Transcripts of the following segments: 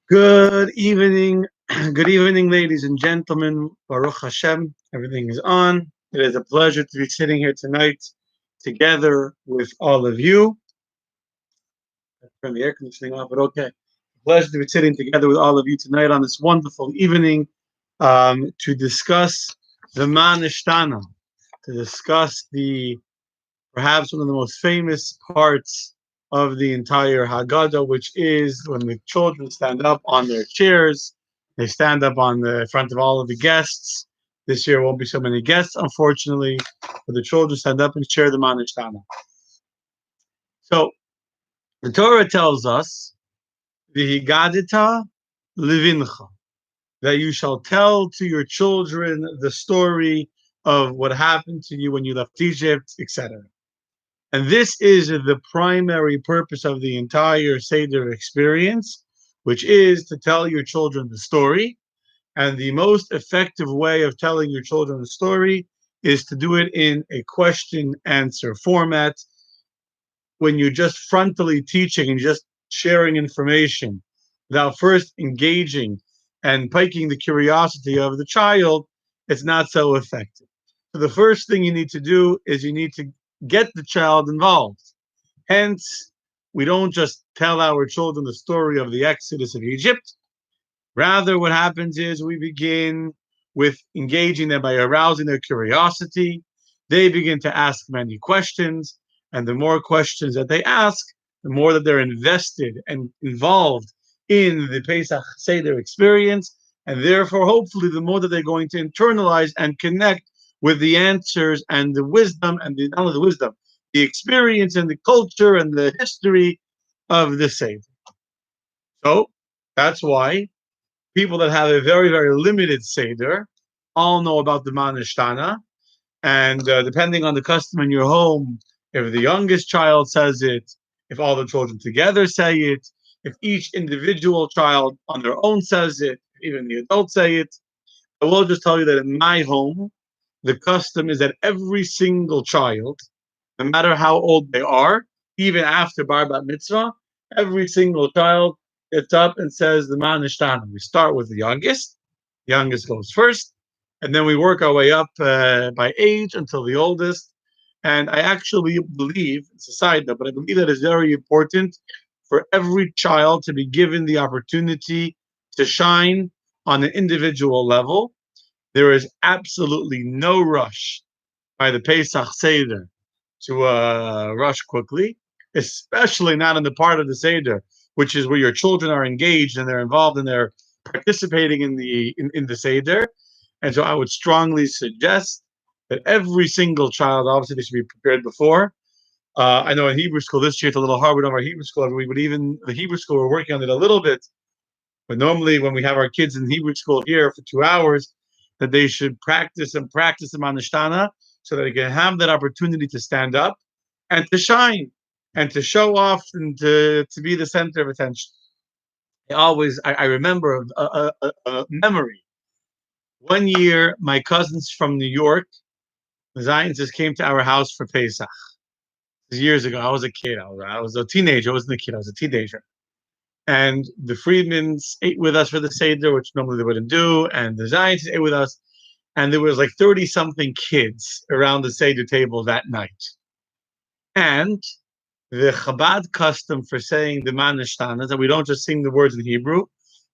Good evening, good evening, ladies and gentlemen. Baruch Hashem, everything is on. It is a pleasure to be sitting here tonight together with all of you. Turn the air conditioning off, but okay. Pleasure to be sitting together with all of you tonight on this wonderful evening to discuss the Manishtana, to discuss the perhaps one of the most famous parts of the entire Haggadah, which is when the children stand up on their chairs. They stand up on the front of all of the guests. This year won't be so many guests, unfortunately, but the children stand up and share the Manishtana. So the Torah tells us, "V'higadita levincha," that you shall tell to your children the story of what happened to you when you left Egypt, etc. And this is the primary purpose of the entire Seder experience, which is to tell your children the story. And the most effective way of telling your children the story is to do it in a question answer format. When you're just frontally teaching and just sharing information without first engaging and piquing the curiosity of the child, it's not so effective. So the first thing you need to do is you need to get the child involved. Hence, we don't just tell our children the story of the Exodus of Egypt. Rather, what happens is we begin with engaging them by arousing their curiosity. They begin to ask many questions, and the more questions that they ask, the more that they're invested and involved in the Pesach Seder experience, and therefore, hopefully, the more that they're going to internalize and connect with the answers and the wisdom, and not only the wisdom, the experience and the culture and the history of the Seder. So that's why people that have a very, very limited Seder all know about the Manishtana. And depending on the custom in your home, if the youngest child says it, if all the children together say it, if each individual child on their own says it, even the adults say it, I will just tell you that in my home, the custom is that every single child, no matter how old they are, even after Bar Bat Mitzvah, every single child gets up and says the Manishtana. We start with the youngest. The youngest goes first, and then we work our way up by age until the oldest. And I actually believe, it's a side note, but I believe that it's very important for every child to be given the opportunity to shine on an individual level. There is absolutely no rush by the Pesach Seder to rush quickly, especially not in the part of the Seder, which is where your children are engaged and they're involved and they're participating in the Seder. And so I would strongly suggest that every single child, obviously, they should be prepared before. I know in Hebrew school this year it's a little hard with our Hebrew school every week, but even the Hebrew school we're working on it a little bit. But normally, when we have our kids in Hebrew school here for 2 hours, that they should practice them on the Shtana so that they can have that opportunity to stand up and to shine and to show off and to be the center of attention. I remember a memory. One year, my cousins from New York, the Zionists, came to our house for Pesach. Years ago, I was a kid. I was a teenager. I wasn't a kid. I was a teenager. And the Friedmans ate with us for the Seder, which normally they wouldn't do, and the Zionists ate with us. And there was like 30 something kids around the Seder table that night. And the Chabad custom for saying the Manishtana is that we don't just sing the words in Hebrew,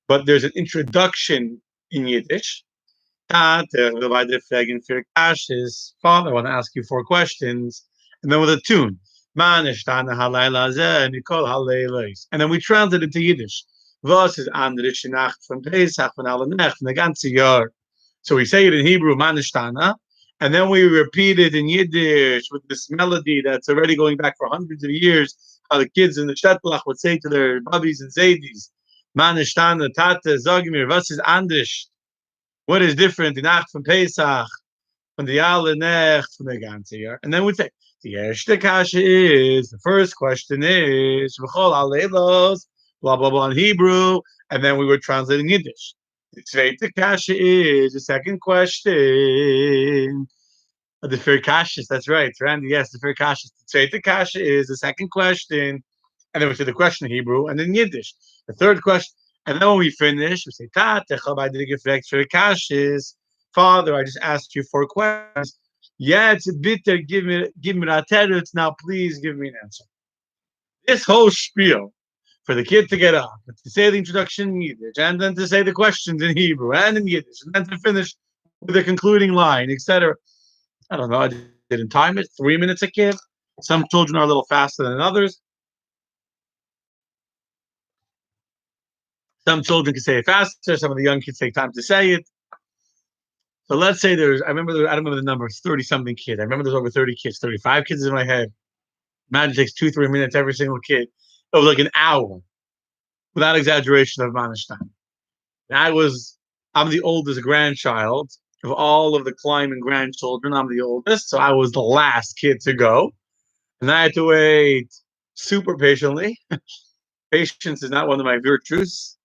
but there's an introduction in Yiddish. His father, I want to ask you 4 questions, and then with a tune. Manishtana halayla zeh nikol halaylos. And then we translate it into Yiddish. Was is andere Nacht von Pesach von alle Nacht von der ganze Jahr. So we say it in Hebrew, Manishtana, and then we repeat it in Yiddish with this melody that's already going back for hundreds of years. How the kids in the Shetlach would say to their bubbies and zaydis, Manishtana, Tate, Zogimir, was is anders? What is different in Nacht von Pesach, von the alle Nacht von der ganze Jahr? And then we say, the erste kasha is, the first question is, v'chol aleilos, blah, blah, blah in Hebrew, and then we were translating Yiddish. The zweite kasha is, the second question, the Firkashis, that's right, Randy, yes, the Firkashis. The zweite kasha is, the second question, and then we say the question in Hebrew, and then Yiddish. The third question, And then when we finish, we say, Tatecha b'adir gefragt für Kashes. Father, I just asked you 4 questions. Yeah, it's bitter. Give me that teretz. Now, please give me an answer. This whole spiel for the kid to get up, to say the introduction in Yiddish, and then to say the questions in Hebrew and in Yiddish, and then to finish with the concluding line, etc. I don't know. I didn't time it. 3 minutes a kid. Some children are a little faster than others. Some children can say it faster. Some of the young kids take time to say it. So let's say I don't remember the number, it's 30 something kids. I remember there's over 30 kids, 35 kids in my head. Imagine it takes 2, 3 minutes every single kid. It was like an hour, without exaggeration, of Manishtan. And I'm the oldest grandchild of all of the climbing grandchildren. I'm the oldest, so I was the last kid to go. And I had to wait super patiently. Patience is not one of my virtues.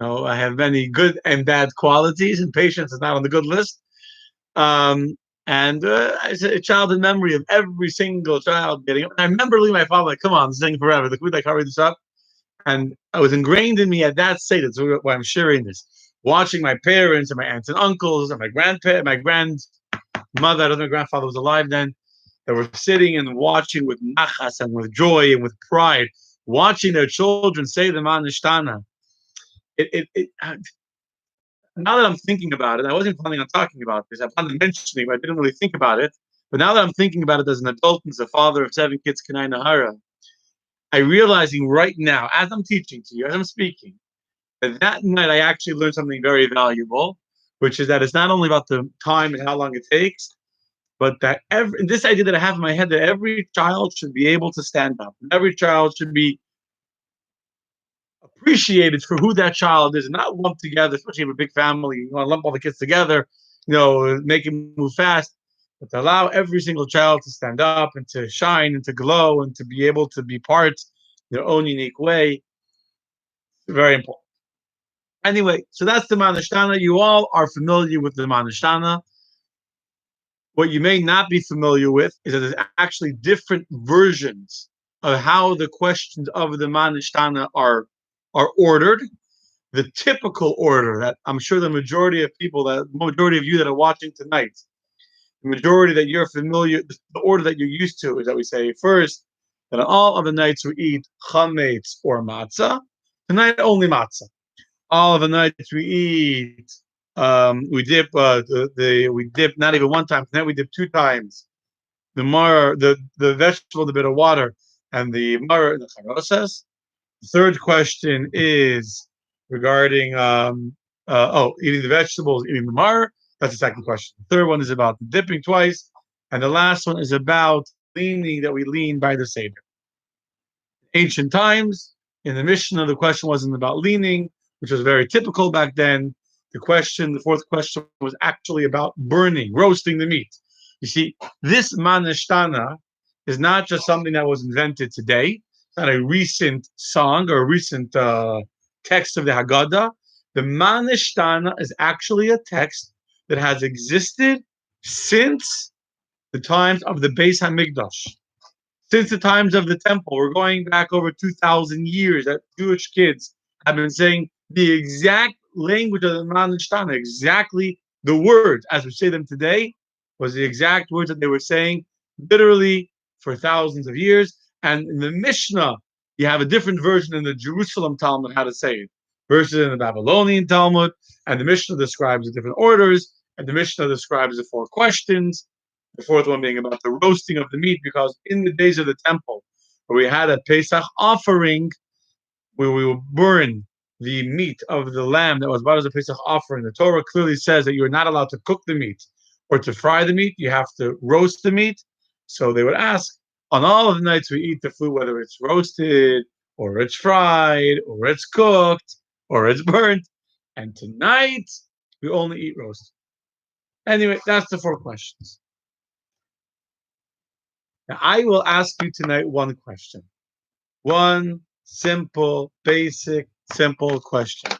I have many good and bad qualities, and patience is not on the good list. Um, and I said a childhood memory of every single child getting up. And I remember leaving my father, like, come on, this thing forever. Could we like hurry this up? And it was ingrained in me at that state. That's why I'm sharing this. Watching my parents and my aunts and uncles and my grandmother, I don't know, my grandfather was alive then, that were sitting and watching with nachas and with joy and with pride, watching their children say the Manishtana. Now that I'm thinking about it, I wasn't planning on talking about this. I planned on mentioning, but I didn't really think about it. But now that I'm thinking about it as an adult and as a father of 7 kids, Kanai Nahara, I'm realizing right now, as I'm teaching to you, as I'm speaking, that night I actually learned something very valuable, which is that it's not only about the time and how long it takes, but that this idea that I have in my head that every child should be able to stand up. Every child should be appreciated for who that child is, and not lumped together, especially if you have a big family, you want to lump all the kids together, make them move fast, but to allow every single child to stand up and to shine and to glow and to be able to be part their own unique way. Very important. Anyway, so that's the Manishtana. You all are familiar with the Manishtana. What you may not be familiar with is that there's actually different versions of how the questions of the Manishtana are ordered. The typical order that I'm sure the majority of you that are watching tonight, the majority that you're familiar, the order that you're used to is that we say first that on all other nights we eat chametz or matzah. Tonight only matzah. All of the nights we eat, we dip we dip not even one time. Tonight we dip 2 times. The vegetable, the bit of water, and the mar the charosas. The third question is regarding eating the vegetables, eating the mar. That's the second question. The third one is about dipping twice, and the last one is about leaning, that we lean by the Seder. Ancient times, in the Mishnah, the question wasn't about leaning, which was very typical back then. The fourth question, was actually about burning, roasting the meat. You see, this manishtana is not just something that was invented today. It's not a recent song or a recent text of the Haggadah. The manishtana is actually a text that has existed since the times of the Beis Hamikdash. Since the times of the temple, we're going back over 2,000 years that Jewish kids have been saying the exact language of the Manishtana, exactly the words as we say them today, was the exact words that they were saying literally for thousands of years. And in the Mishnah, you have a different version in the Jerusalem Talmud how to say it, versus in the Babylonian Talmud. And the Mishnah describes the different orders, and the Mishnah describes the 4 questions. The fourth one being about the roasting of the meat, because in the days of the temple, where we had a Pesach offering, where we would burn the meat of the lamb that was brought as a Pesach offering, the Torah clearly says that you're not allowed to cook the meat or to fry the meat. You have to roast the meat. So they would ask, on all of the nights we eat the food, whether it's roasted or it's fried or it's cooked or it's burnt. And tonight we only eat roast. Anyway, that's the 4 questions. Now, I will ask you tonight one question. One simple, basic, simple question.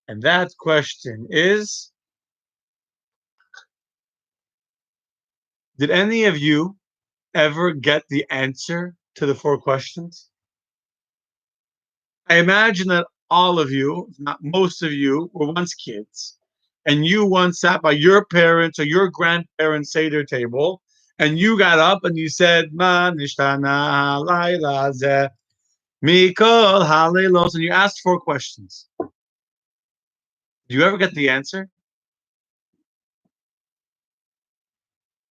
And that question is, did any of you ever get the answer to the 4 questions? I imagine that all of you, if not most of you, were once kids, and you once sat by your parents or your grandparents' Seder table, and you got up and you said, "Ma nishtana halayla zeh mikol halaylos," and you asked 4 questions. Do you ever get the answer?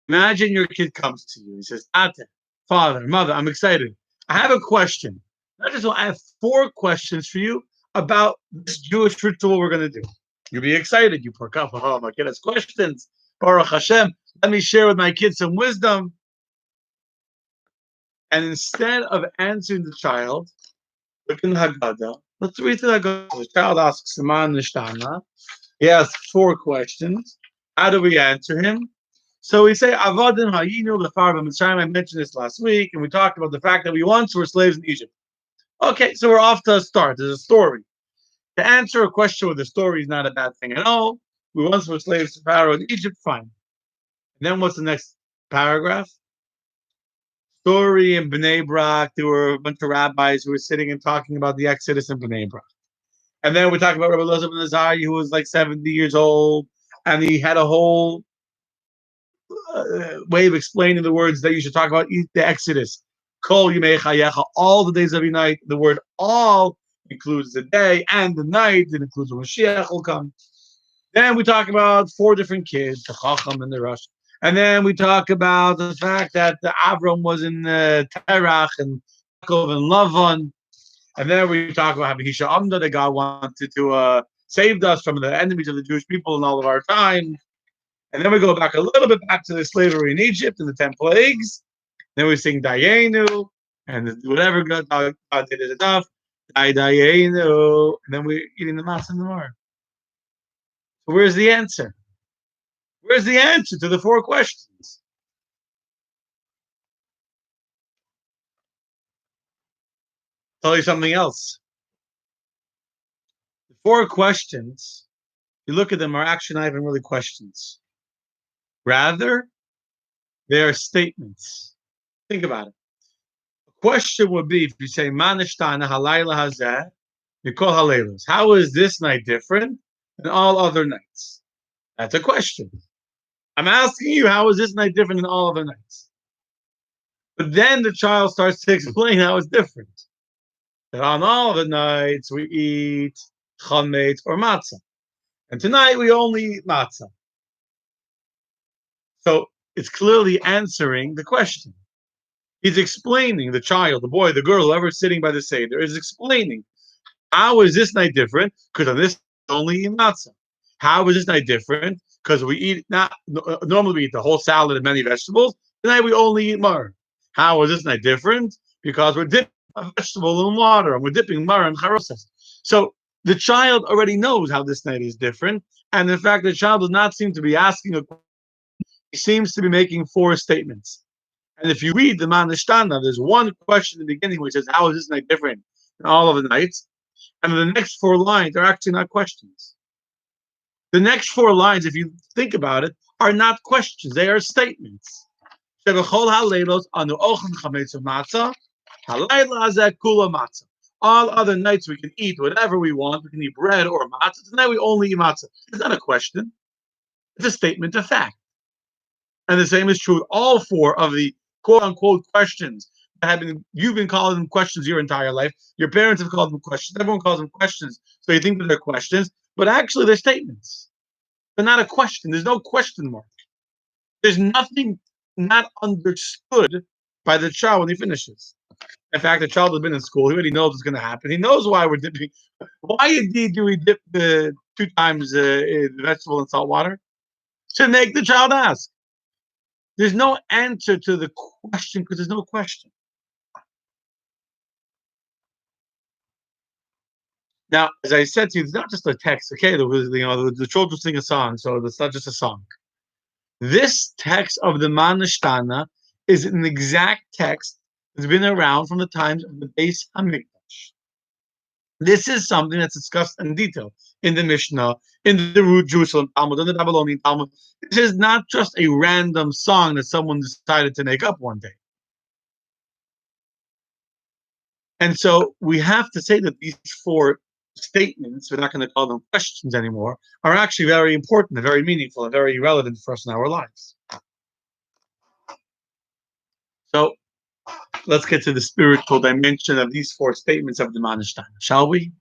Imagine your kid comes to you. He says, "Ate, father, mother, I'm excited. I have a question. I have 4 questions for you about this Jewish ritual we're going to do." You'll be excited. You perk up. Oh, my kid has questions. Baruch Hashem. Let me share with my kids some wisdom. And instead of answering the child, look in the Haggadah. Let's read the Haggadah. The child asks Siman Nishtana. He asks 4 questions. How do we answer him? So we say, Avadim Hayinu Lefarva Mitzrayim. I mentioned this last week, and we talked about the fact that we once were slaves in Egypt. Okay, so we're off to a start. There's a story. To answer a question with a story is not a bad thing at all. We once were slaves to Pharaoh in Egypt, fine. And then what's the next paragraph? Story in Bnei Brak. There were a bunch of rabbis who were sitting and talking about the Exodus in Bnei Brak. And then we talk about Rabbi Elazar ben Azariah, who was like 70 years old, and he had a whole way of explaining the words that you should talk about the Exodus. Kol Yimei Chayecha, all the days of your night. The word all includes the day and the night. It includes when Mashiach will come. Then we talk about 4 different kids, the Chacham and the Rosh. And then we talk about the fact that the Avram was in Terach and Yaakov and Lavan. And then we talk about how Hisha Amda, that God wanted to save us from the enemies of the Jewish people in all of our time. And then we go back a little bit back to the slavery in Egypt and the 10 plagues. Then we sing Dayenu, and whatever God did is enough. Dayenu, and then we're eating the matzah in the morning. So where's the answer? Where's the answer to the 4 questions? Tell you something else. The 4 questions, you look at them, are actually not even really questions. Rather, they are statements. Think about it. A question would be if you say, Manishtana halayla hazeh, you call halaylos. How is this night different than all other nights? That's a question. I'm asking you, how is this night different than all other nights? But then the child starts to explain how it's different. That on all the nights we eat chametz or matzah. And tonight we only eat matzah. So it's clearly answering the question. He's explaining, the child, the boy, the girl, whoever's sitting by the Seder, is explaining, how is this night different? Because on this only eat matzah. How is this night different? Because we eat not normally we eat the whole salad and many vegetables. Tonight we only eat mar. How is this night different? Because we're dipping a vegetable in water and we're dipping mar and charosas. So the child already knows how this night is different, and in fact, the child does not seem to be asking a question. He seems to be making 4 statements. And if you read the Manishtana, there's 1 question in the beginning which says, "How is this night different than all of the nights?" And the next 4 lines are actually not questions. The next 4 lines, if you think about it, are not questions. They are statements. All other nights we can eat whatever we want. We can eat bread or matzah. Tonight we only eat matzah. It's not a question. It's a statement of fact. And the same is true with all 4 of the quote-unquote questions that have been, you've been calling them questions your entire life. Your parents have called them questions. Everyone calls them questions. So you think that they're questions, but actually they're statements. They're not a question. There's no question mark. There's nothing not understood by the child when he finishes. In fact, the child has been in school. He already knows what's going to happen. He knows why we're dipping. Why indeed do we dip the 2 times the vegetable in salt water? To make the child ask. There's no answer to the question because there's no question. Now, as I said to you, it's not just a text. Okay, the children sing a song, so it's not just a song. This text of the Manishtana is an exact text that's been around from the times of the Beis Hamikdash. This is something that's discussed in detail in the Mishnah, in the Jerusalem Talmud, in the Babylonian Talmud. This is not just a random song that someone decided to make up one day. And so we have to say that these 4 statements, we're not going to call them questions anymore, are actually very important and very meaningful and very relevant for us in our lives. So let's get to the spiritual dimension of these four statements of the Manishtana, shall we?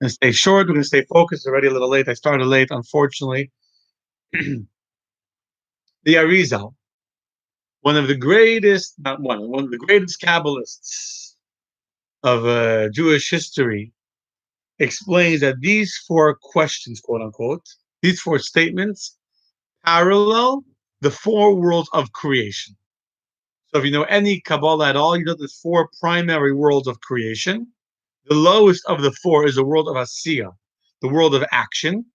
We're going to stay short, we're going to stay focused. It's already a little late. I started late, unfortunately. The Arizal, one of the greatest, not one of the greatest Kabbalists of Jewish history, explains that these four questions, quote unquote, these four statements parallel the four worlds of creation. So if you know any Kabbalah at all, you know there's four primary worlds of creation. The lowest of the four is the world of Asiya, the world of action,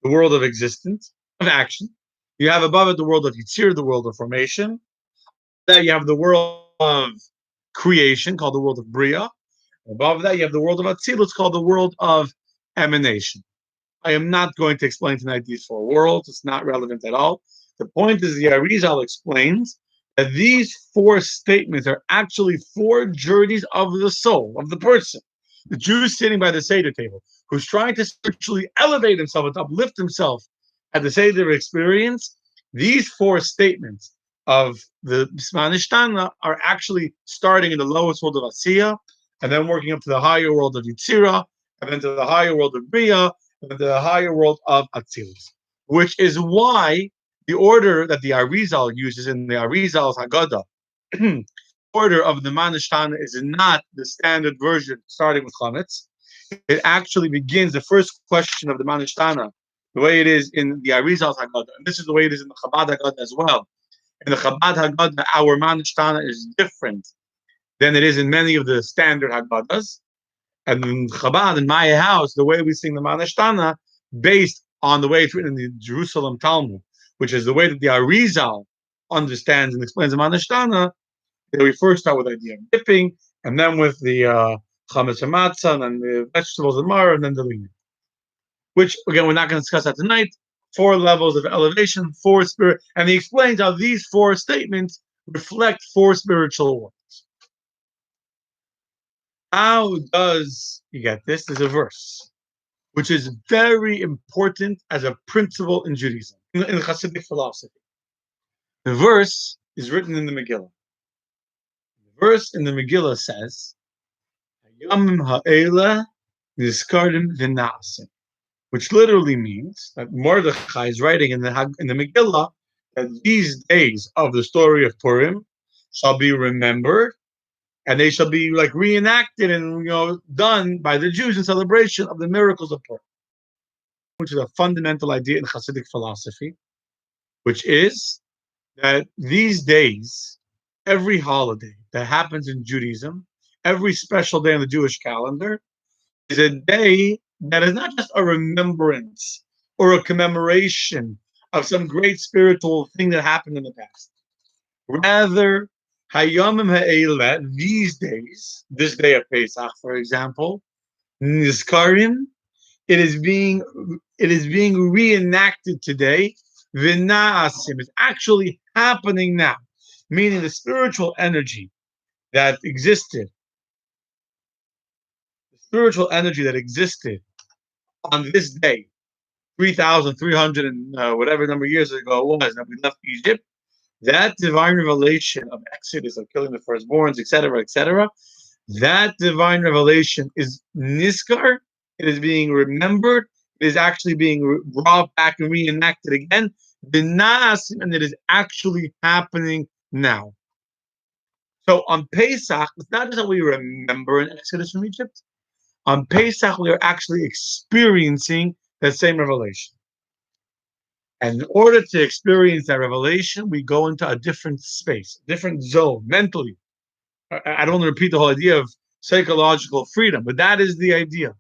the world of existence, of action. You have above it the world of Yitzir, the world of formation. Then you have the world of creation, called the world of Bria. Above that, you have the world of Atzilus, called the world of emanation. I am not going to explain tonight these four worlds. It's not relevant at all. The point is, the Arizal explains that these four statements are actually four journeys of the soul, of the person. The Jew sitting by the Seder table, who's trying to spiritually elevate himself and uplift himself at the Seder experience, these four statements of the Manishtana are actually starting in the lowest world of Asiya, and then working up to the higher world of Yitzira, and then to the higher world of Bria, and then to the higher world of Atzilus. Which is why the order that the Arizal uses in the Arizal's Haggadah, order of the Manishtana is not the standard version starting with Chametz. It actually begins the first question of the Manishtana, the way it is in the Arizal's Haggadah. And this is the way it is in the Chabad Haggadah as well. In the Chabad Haggadah, our Manishtana is different than it is in many of the standard Haggadahs. And in Chabad, in my house, the way we sing the Manishtana, based on the way it's written in the Jerusalem Talmud, which is the way that the Arizal understands and explains the Manishtana, we first start with the idea of dipping, and then with the chametz and matzah, and then the vegetables and mar, and then the leaning. Which, again, we're not going to discuss that tonight. Four levels of elevation, four spirit, and he explains how these four statements reflect four spiritual worlds. How does you get this? There's a verse, which is very important as a principle in Judaism, in Hasidic philosophy. The verse is written in the Megillah. The verse in the Megillah says, "Hayamim ha'ela nizkardim v'na'asim," which literally means that Mordechai is writing in the Megillah that these days of the story of Purim shall be remembered, and they shall be like reenacted and done by the Jews in celebration of the miracles of Purim, which is a fundamental idea in Hasidic philosophy, which is that these days, every holiday that happens in Judaism, every special day on the Jewish calendar, is a day that is not just a remembrance or a commemoration of some great spiritual thing that happened in the past. Rather, Hayamim Ha'ela, these days, this day of Pesach, for example, Nizkarim, it is being reenacted today. V'na'asim, it's actually happening now, meaning the spiritual energy that existed, on this day, 3,300 and whatever number of years ago it was that we left Egypt, that divine revelation of Exodus, of killing the firstborns, etc., that divine revelation is niskar. It is being remembered. It is actually being brought back and reenacted again. And it is actually happening now. So on Pesach, it's not just that we remember an Exodus from Egypt. On Pesach, we are actually experiencing that same revelation. And in order to experience that revelation, we go into a different space, a different zone mentally. I don't want to repeat the whole idea of psychological freedom, but that is the idea.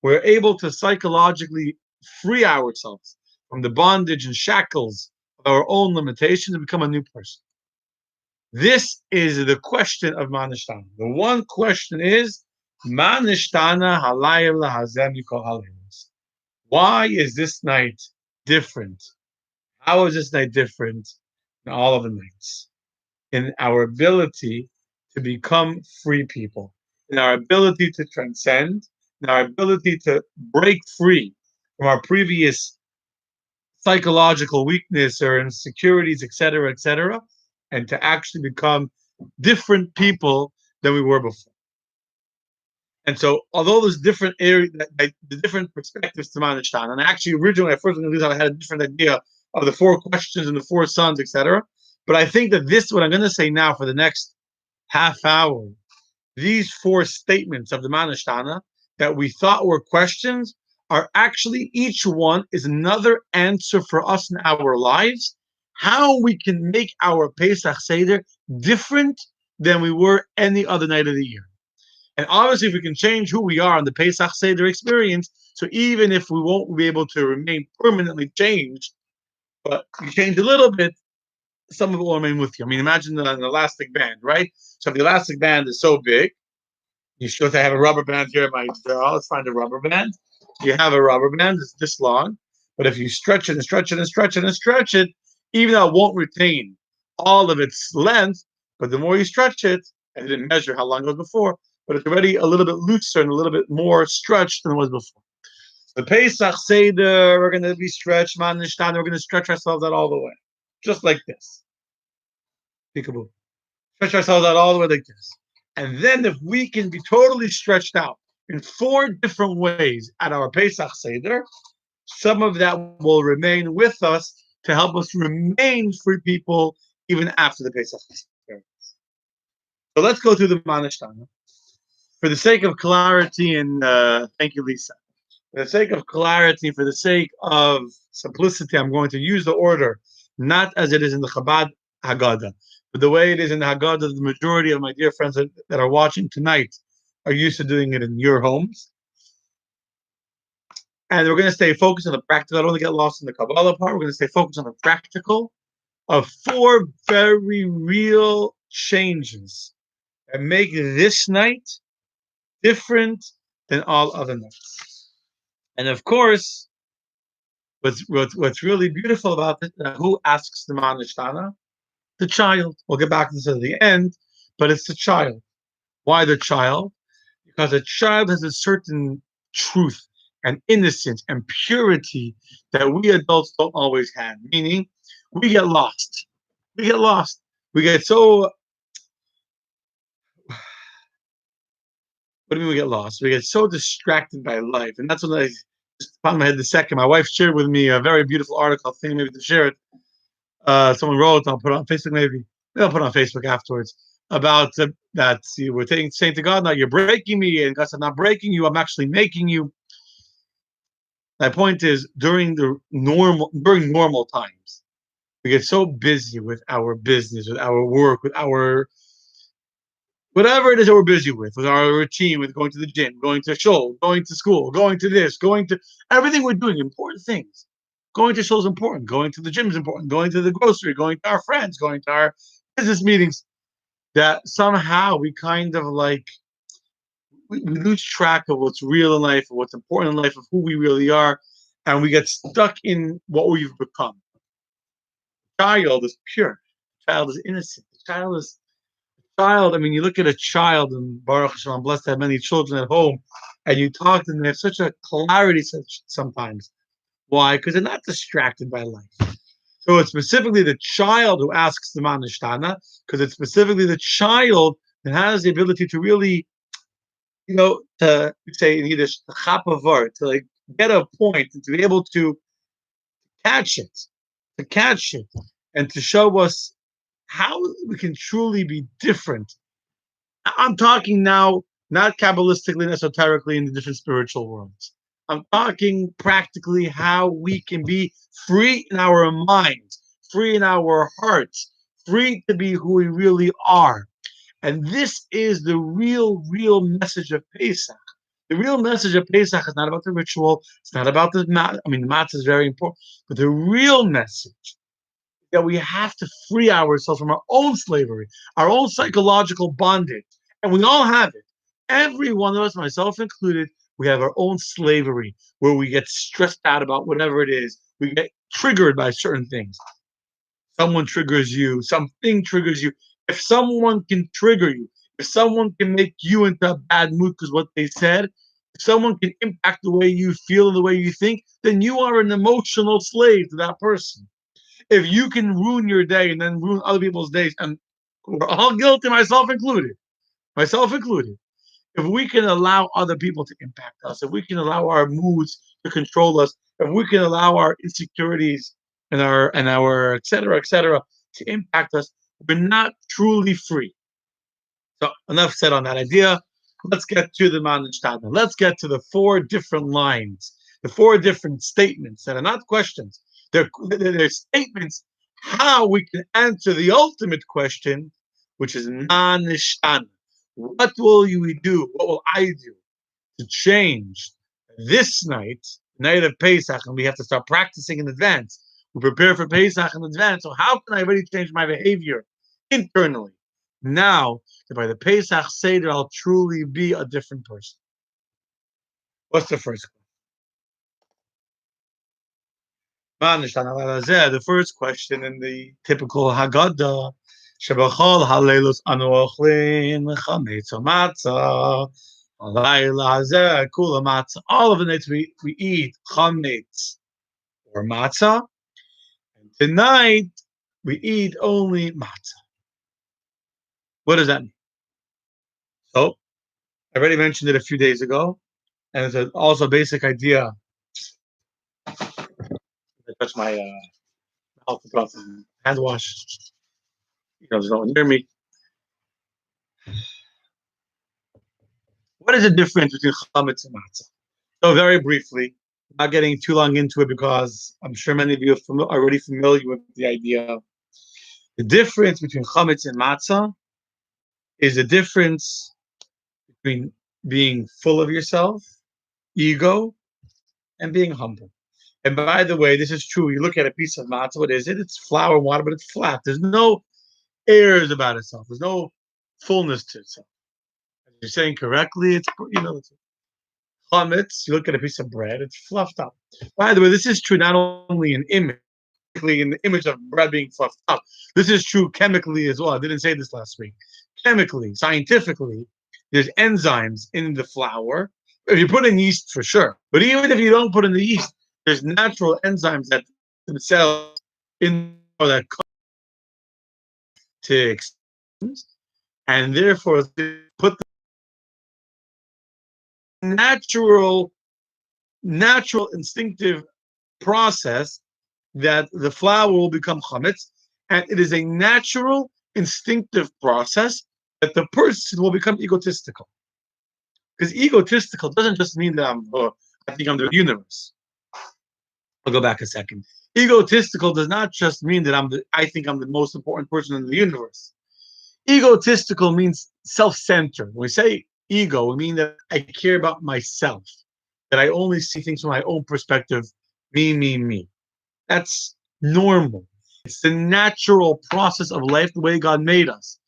We're able to psychologically free ourselves from the bondage and shackles of our own limitations and become a new person. This is the question of Manishtana. The one question is, Manishtana halayim lahazem yikol halayim. Why is this night different? How is this night different than all of the nights? In our ability to become free people, in our ability to transcend, and our ability to break free from our previous psychological weakness or insecurities, etc., and to actually become different people than we were before. And so, although there's different areas, the different perspectives to Manishtan, and actually originally, I first I had a different idea of the four questions and the four sons, etc. But I think that this, what I'm going to say now for the next half hour, these four statements of the Manashtana that we thought were questions are actually each one is another answer for us in our lives, how we can make our Pesach Seder different than we were any other night of the year. And obviously, if we can change who we are in the Pesach Seder experience, so even if we won't be able to remain permanently changed, but you change a little bit, some of it will remain with you. I mean, imagine an elastic band, right? So if the elastic band is so big, you should have a rubber band here at my draw. Let's find a rubber band. You have a rubber band that's this long, but if you stretch it and stretch it and stretch it and stretch it, even though it won't retain all of its length, but the more you stretch it, I didn't measure how long it was before, but it's already a little bit looser and a little bit more stretched than it was before. The Pesach Seder, we're going to be stretched, man, we're going to stretch ourselves out all the way, just like this. Peekaboo. Stretch ourselves out all the way like this. And then if we can be totally stretched out in four different ways at our Pesach Seder, some of that will remain with us to help us remain free people even after the Pesach Seder. So let's go through the Manashtana. For the sake of clarity, and thank you, Lisa. For the sake of clarity, for the sake of simplicity, I'm going to use the order, not as it is in the Chabad Haggadah, but the way it is in the Haggadah. The majority of my dear friends that are watching tonight are used to doing it in your homes. And we're going to stay focused on the practical. I don't want to get lost in the Kabbalah part. We're going to stay focused on the practical of four very real changes that make this night different than all other nights. And of course, what's really beautiful about it, who asks the Manashtana? The child. We'll get back to this at the end, but it's the child. Why the child? Because a child has a certain truth and innocence and purity that we adults don't always have. Meaning, we get lost. We get lost. We get so. What do you mean we get lost? We get so distracted by life, and that's what I just popped in my head the second. My wife shared with me a very beautiful article. I think maybe to share it. Someone wrote. I'll put it on Facebook. Maybe I'll put it on Facebook afterwards about that you were saying to God, "Now you're breaking me," and God said, "I'm not breaking you. I'm actually making you." My point is, during normal times, we get so busy with our business, with our work, with our whatever it is that we're busy with our routine, with going to the gym, going to show, going to school, going to this, going to everything we're doing, important things. Going to show is important. Going to the gym is important. Going to the grocery, going to our friends, going to our business meetings. That somehow we kind of like we lose track of what's real in life, of what's important in life, of who we really are, and we get stuck in what we've become. The child is pure. The child is innocent. The child. I mean, you look at a child, and Baruch Hashem, I'm blessed to have many children at home, and you talk to them, they have such a clarity sometimes. Why? Because they're not distracted by life. So it's specifically the child who asks the Manashtana, because it's specifically the child that has the ability to really, to say in Yiddish, to like get a point and to be able to catch it, and to show us how we can truly be different. I'm talking now not Kabbalistically and esoterically in the different spiritual worlds. I'm talking practically how we can be free in our minds, free in our hearts, free to be who we really are. And this is the real message of Pesach. The real message of Pesach is not about the ritual. It's not about the mat. I mean, the mat is very important, but the real message that we have to free ourselves from our own slavery, our own psychological bondage. And we all have it. Every one of us, myself included, we have our own slavery where we get stressed out about whatever it is. We get triggered by certain things. Someone triggers you, something triggers you. If someone can trigger you, if someone can make you into a bad mood because what they said, If someone can impact the way you feel and the way you think, then you are an emotional slave to that person. If you can ruin your day and then ruin other people's days, and we're all guilty, myself included, if we can allow other people to impact us, if we can allow our moods to control us, if we can allow our insecurities and our et cetera, to impact us, we're not truly free. So enough said on that idea. Let's get to the Manushtana. Let's get to the four different lines, the four different statements that are not questions. They're statements how we can answer the ultimate question, which is Manushtana. What will we do? What will I do to change this night, night of Pesach, and we have to start practicing in advance. We prepare for Pesach in advance. So how can I really change my behavior internally? Now that by the Pesach Seder, I'll truly be a different person. What's the first question? The first question in the typical Haggadah, Shebachol Halelos Anu Ochlin Chametz Matzah. All of the nights we eat chametz or matzah, and tonight we eat only matzah. What does that mean? So I already mentioned it a few days ago, and it's also a basic idea. I touch my mouth across hand wash. There's no one near me. What is the difference between chametz and matzah? So very briefly, not getting too long into it because I'm sure many of you are already familiar with the idea. The difference between chametz and matzah is the difference between being full of yourself, ego, and being humble. And by the way, this is true. You look at a piece of matzah, what is it? It's flour and water, but it's flat. There's no airs about itself. There's no fullness to itself. As you're saying correctly, it's chametz. You look at a piece of bread, it's fluffed up. By the way, this is true not only in image, in the image of bread being fluffed up. This is true chemically as well. I didn't say this last week. Chemically, scientifically, there's enzymes in the flour. If you put in yeast, for sure. But even if you don't put in the yeast, there's natural enzymes that themselves in that to and therefore put the natural instinctive process that the flour will become chametz, and it is a natural instinctive process that the person will become egotistical. Because egotistical doesn't just mean that I think I'm the universe. I'll go back a second. Egotistical does not just mean that I think I'm the most important person in the universe. Egotistical means self-centered. When we say ego, we mean that I care about myself, that I only see things from my own perspective, me, me, me. That's normal. It's the natural process of life, the way God made us.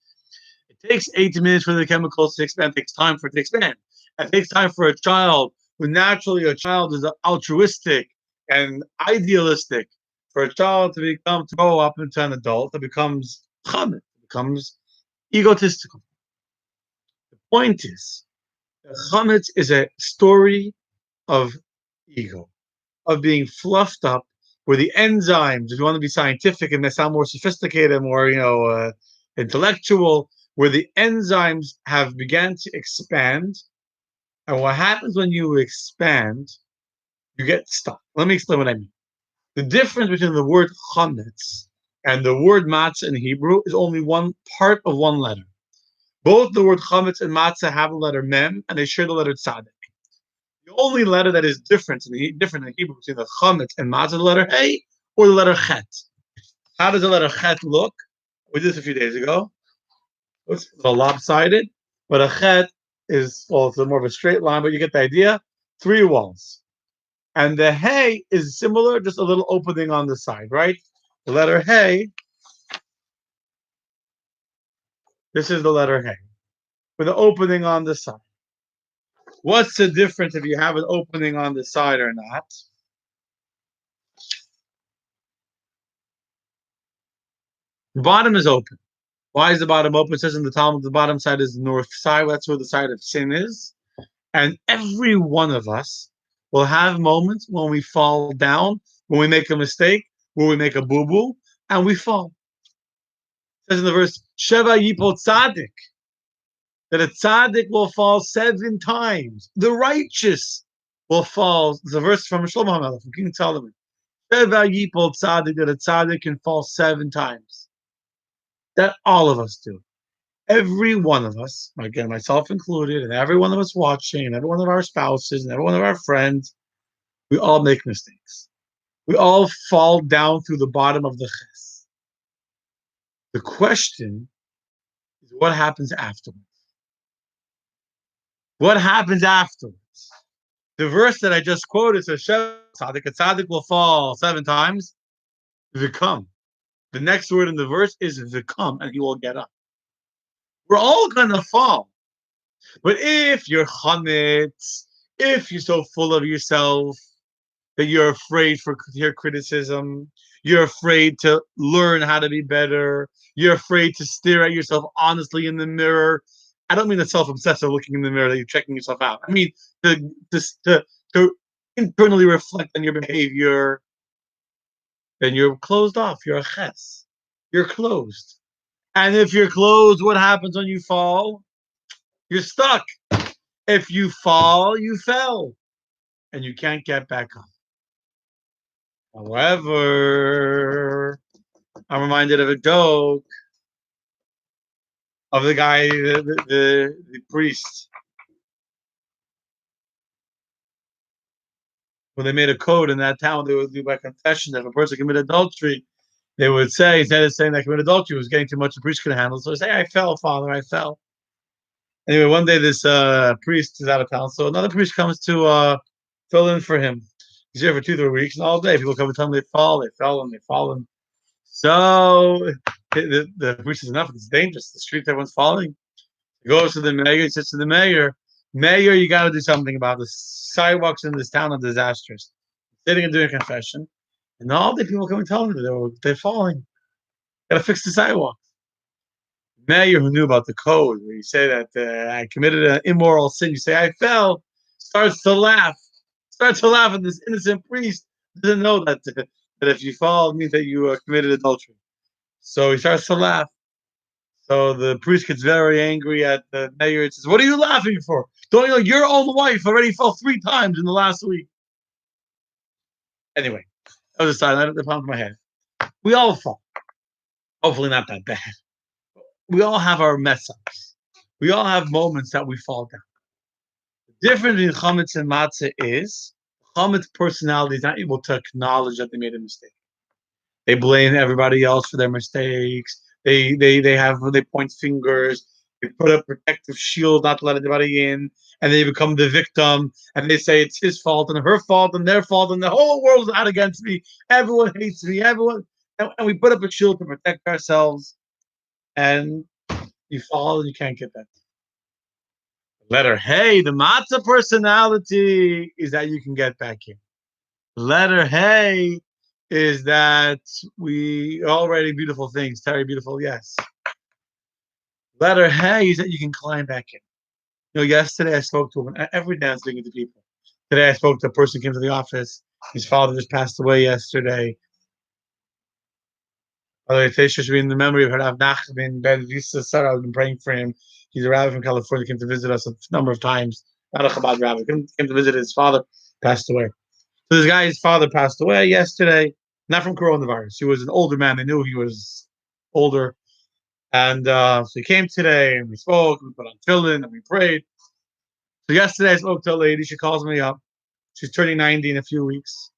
It takes 80 minutes for the chemicals to expand. It takes time for it to expand. It takes time for a child, who naturally a child is altruistic and idealistic. For a child to grow up into an adult, it becomes chametz, becomes egotistical. The point is, the chametz is a story of ego, of being fluffed up, where the enzymes, if you want to be scientific and they sound more sophisticated, more intellectual, where the enzymes have began to expand. And what happens when you expand, you get stuck. Let me explain what I mean. The difference between the word chametz and the word matzah in Hebrew is only one part of one letter. Both the word chametz and matzah have the letter mem, and they share the letter tzaddik. The only letter that is different in Hebrew between the chametz and matzah, the letter hey or the letter chet. How does the letter chet look? We did this a few days ago. It's a lopsided, but a chet is, well, it's more of a straight line, but you get the idea. 3 walls. And the hey is similar, just a little opening on the side, right? The letter hey, this is the letter hey, with an opening on the side. What's the difference if you have an opening on the side or not? The bottom is open. Why is the bottom open? It says in the Talmud the bottom side is the north side. That's where the side of sin is. And every one of us will have moments when we fall down, when we make a mistake, when we make a boo-boo, and we fall. It says in the verse, Sheva Yipol Tzadik, that a tzaddik will fall 7 times. The righteous will fall. It's a verse from Shlomo HaMelech, from King Solomon. Sheva Yipol Tzadik, that a tzaddik can fall 7 times. That all of us do. Every one of us, again, myself included, and every one of us watching, and every one of our spouses, and every one of our friends, we all make mistakes. We all fall down through the bottom of the ches. The question is, what happens afterwards? What happens afterwards? The verse that I just quoted says, Tzaddik, a tzaddik will fall 7 times, v'kam. The next word in the verse is v'kam, and he will get up. We're all going to fall. But if you're chametz, if you're so full of yourself that you're afraid to hear criticism, you're afraid to learn how to be better, you're afraid to stare at yourself honestly in the mirror. I don't mean the self-obsessive looking in the mirror that you're checking yourself out. I mean to internally reflect on your behavior. Then you're closed off. You're a ches. You're closed. And if you're closed, what happens when you fall? You're stuck. If you fall, you fell. And you can't get back up. However, I'm reminded of a joke of the guy, the priest. When they made a code in that town, they would do by confession that if a person committed adultery, they would say, instead of saying that committed adultery was getting too much, the priest could handle. So they say, I fell, Father, I fell. Anyway, one day this priest is out of town, so another priest comes to fill in for him. He's here for 2-3 weeks, and all day people come and tell him they fell, and they fall. And so the priest says, enough, it's dangerous. The street, everyone's falling. He goes to the mayor, he says to the mayor, you got to do something about this. Sidewalks in this town are disastrous. Sitting and doing a confession, and all the people come and tell him they're falling. Got to fix the sidewalk. Mayor who knew about the code, where you say that I committed an immoral sin, you say I fell, starts to laugh at this innocent priest. Doesn't know that if you fall, it means that you committed adultery. So he starts to laugh. So the priest gets very angry at the mayor and says, "What are you laughing for? Don't you know your own wife already fell 3 times in the last week?" Anyway, that was a side. That popped in my head. We all fall. Hopefully not that bad. We all have our mess ups. We all have moments that we fall down. The difference between chametz and matzah is chametz personality is not able to acknowledge that they made a mistake. They blame everybody else for their mistakes. They point fingers. They put up protective shields not to let anybody in, and they become the victim. And they say it's his fault and her fault and their fault, and the whole world is out against me. Everyone hates me. Everyone, and we put up a shield to protect ourselves. And you fall and you can't get back. Letter Hey, the matzah personality is that you can get back in. Letter Hey is that we already beautiful things. Terry, beautiful, yes. Letter Hey is that you can climb back in. You know, yesterday I spoke to him. Every day I'm speaking to people. Today I spoke to a person who came to the office. His father just passed away yesterday. By the way, today should be in the memory of Rav Nachman Ben Visa Sarah. I've been praying for him. He's a rabbi from California. Came to visit us a number of times. Not a Chabad rabbi. Came to visit his father. Passed away. So this guy's father passed away yesterday. Not from coronavirus. He was an older man. They knew he was older. And so he came today and we spoke. We put on tefillin and we prayed. So yesterday I spoke to a lady. She calls me up. She's turning 90 in a few weeks.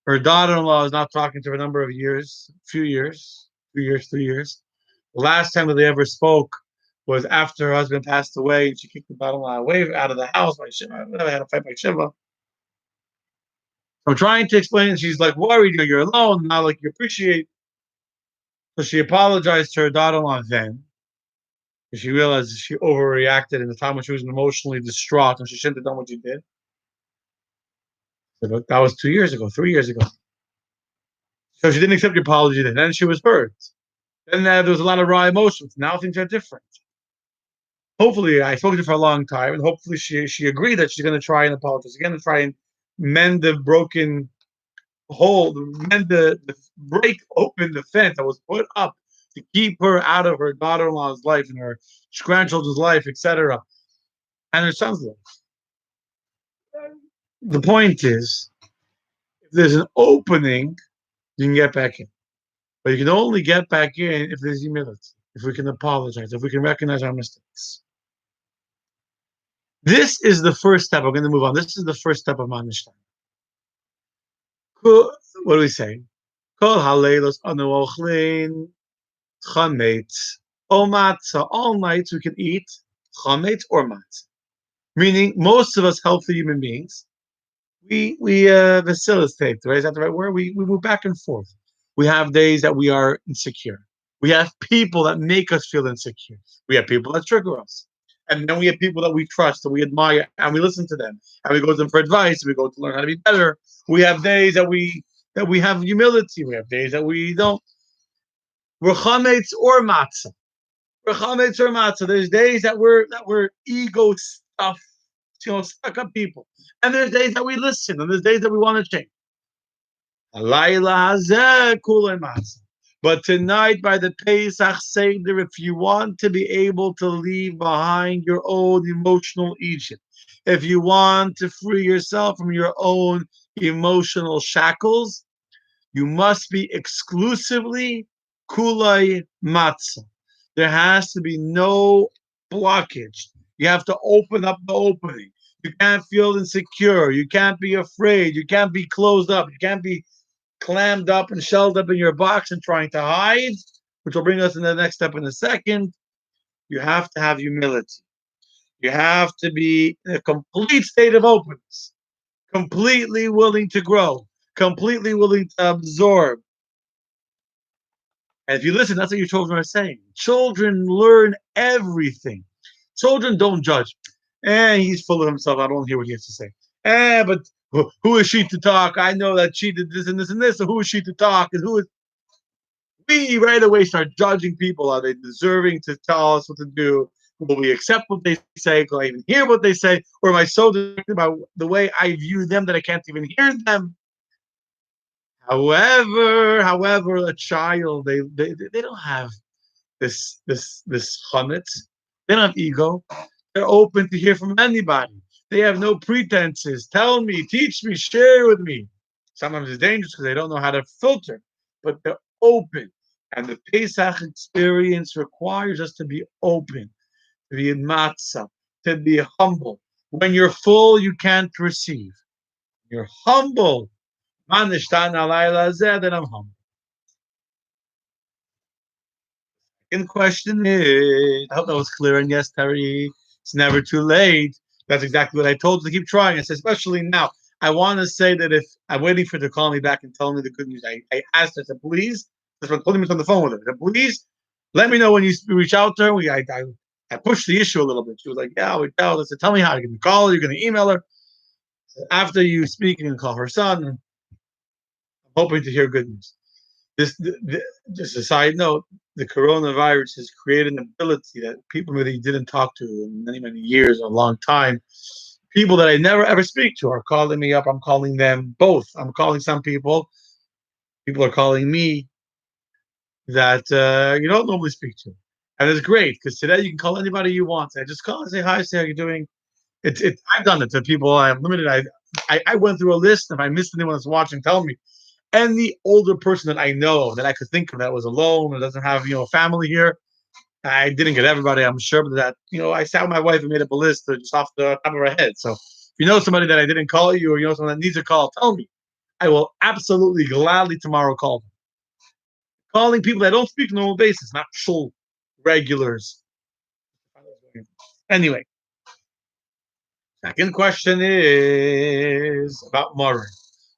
Her daughter-in-law is not talking to her a number of years, 3 years. The last time that they ever spoke was after her husband passed away, and she kicked the daughter-in-law away out of the house by Shiva. I had a fight by Shiva. I'm trying to explain, and she's like worried, you're alone, not like you appreciate. So she apologized to her daughter-in-law then. And she realized she overreacted in the time when she was emotionally distraught, and she shouldn't have done what she did. But that was 2 years ago, 3 years ago. So she didn't accept your apology then. Then she was hurt. Then there was a lot of raw emotions. Now things are different. Hopefully, I spoke to her for a long time, and hopefully she agreed that she's going to try and apologize again and try and mend the broken hole, mend the break open the fence that was put up to keep her out of her daughter-in-law's life and her grandchildren's life, etc., and her son's life. The point is, if there's an opening, you can get back in. But you can only get back in if there's humility, if we can apologize, if we can recognize our mistakes. This is the first step. I'm going to move on. This is the first step of Manishtan. What do we say? Kol haleilos anu ochlin chametz o matzah. All nights we can eat chametz or matzah. Meaning, most of us healthy human beings, we facilitate, right? Is that the right word? We move back and forth. We have days that we are insecure. We have people that make us feel insecure. We have people that trigger us. And then we have people that we trust and we admire and we listen to them and we go to them for advice. We go to learn how to be better. We have days that we have humility. We have days that we don't. We're chametz or matzah. We're chametz or matzah. There's days that we're ego stuff, stuck up people. And there's days that we listen, and there's days that we want to change. But tonight, by the Pesach Seder, if you want to be able to leave behind your own emotional Egypt, if you want to free yourself from your own emotional shackles, you must be exclusively kulai matzah. There has to be no blockage. You have to open up the opening. You can't feel insecure. You can't be afraid. You can't be closed up. You can't be clammed up and shelled up in your box and trying to hide, which will bring us in the next step in a second. You have to have humility. You have to be in a complete state of openness, completely willing to grow, completely willing to absorb. And if you listen, that's what your children are saying. Children learn everything. Children don't judge. He's full of himself. I don't hear what he has to say. But who is she to talk? I know that she did this and this and this. So who is she to talk? And who is we right away start judging people? Are they deserving to tell us what to do? Will we accept what they say? Will I even hear what they say? Or am I so distracted about the way I view them that I can't even hear them? However, a child they don't have this chametz. They don't have ego. They're open to hear from anybody. They have no pretenses. Tell me, teach me, share with me. Sometimes it's dangerous because they don't know how to filter, but they're open. And the Pesach experience requires us to be open, to be matzah, to be humble. When you're full, you can't receive. You're humble. Then I'm humble. Second question is, I hope that was clear. And yes, Terry, it's never too late. That's exactly what I told you to keep trying. I said, especially now. I want to say that if I'm waiting for her to call me back and tell me the good news, I asked her, I said, please, that's what I told him on the phone with her. I said, please let me know when you reach out to her. I pushed the issue a little bit. She was like, yeah, I'll reach out. I said, tell me how. You're going to call her, you're going to email her. After you speak, you can call her son. I'm hoping to hear good news. Just a side note, the coronavirus has created an ability that people really didn't talk to in many, many years, a long time. People that I never ever speak to are calling me up. I'm calling them both. I'm calling some people. People are calling me that you don't normally speak to. And it's great because today you can call anybody you want. I just call and say hi, say how you're doing. I've done it to people. I'm limited. I went through a list. If I missed anyone that's watching, tell me. Any older person that I know that I could think of that was alone or doesn't have a family here. I didn't get everybody, I'm sure, but that I sat with my wife and made up a list just off the top of her head. So if you know somebody that I didn't call you, or you know someone that needs a call, tell me. I will absolutely gladly tomorrow call them. Calling people that don't speak on a normal basis, not full regulars. Anyway, second question is about Murray.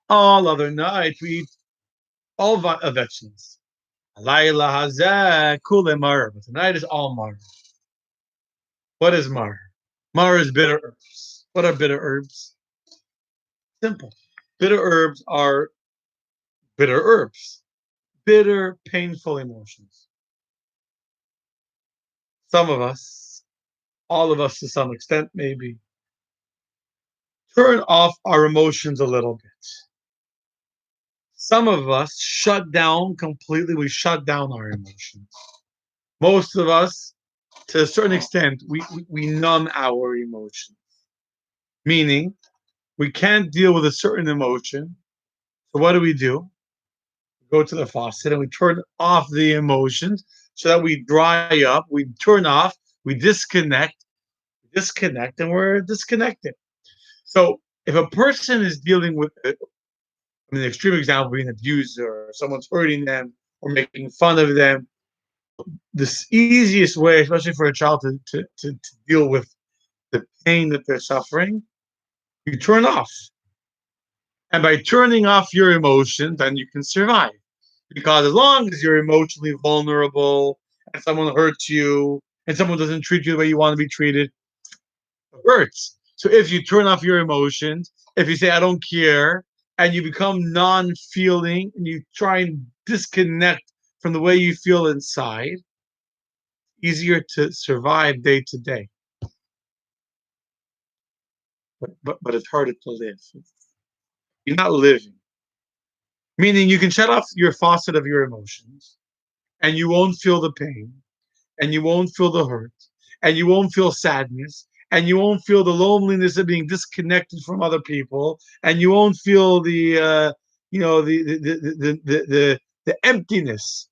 All other nights we eat all vegetables. Laila hazeh kule mar. But tonight is all mar. What is mar? Mar is bitter herbs. What are bitter herbs? Simple. Bitter herbs are bitter herbs. Bitter, painful emotions. Some of us all of us to some extent, maybe, turn off our emotions a little bit. Some of us shut down completely. We shut down our emotions. Most of us, to a certain extent, we numb our emotions, meaning we can't deal with a certain emotion. So what do? We go to the faucet and we turn off the emotions so that we dry up, we turn off, we disconnect, and we're disconnected. So if a person is dealing with, an extreme example being an abuser, or someone's hurting them or making fun of them, the easiest way, especially for a child to deal with the pain that they're suffering, you turn off. And by turning off your emotions, then you can survive. Because as long as you're emotionally vulnerable and someone hurts you and someone doesn't treat you the way you want to be treated, it hurts. So if you turn off your emotions, if you say, I don't care, and you become non feeling and you try and disconnect from the way you feel inside, easier to survive day to day. But it's harder to live. You're not living. Meaning you can shut off your faucet of your emotions and you won't feel the pain and you won't feel the hurt and you won't feel sadness and you won't feel the loneliness of being disconnected from other people and you won't feel the the emptiness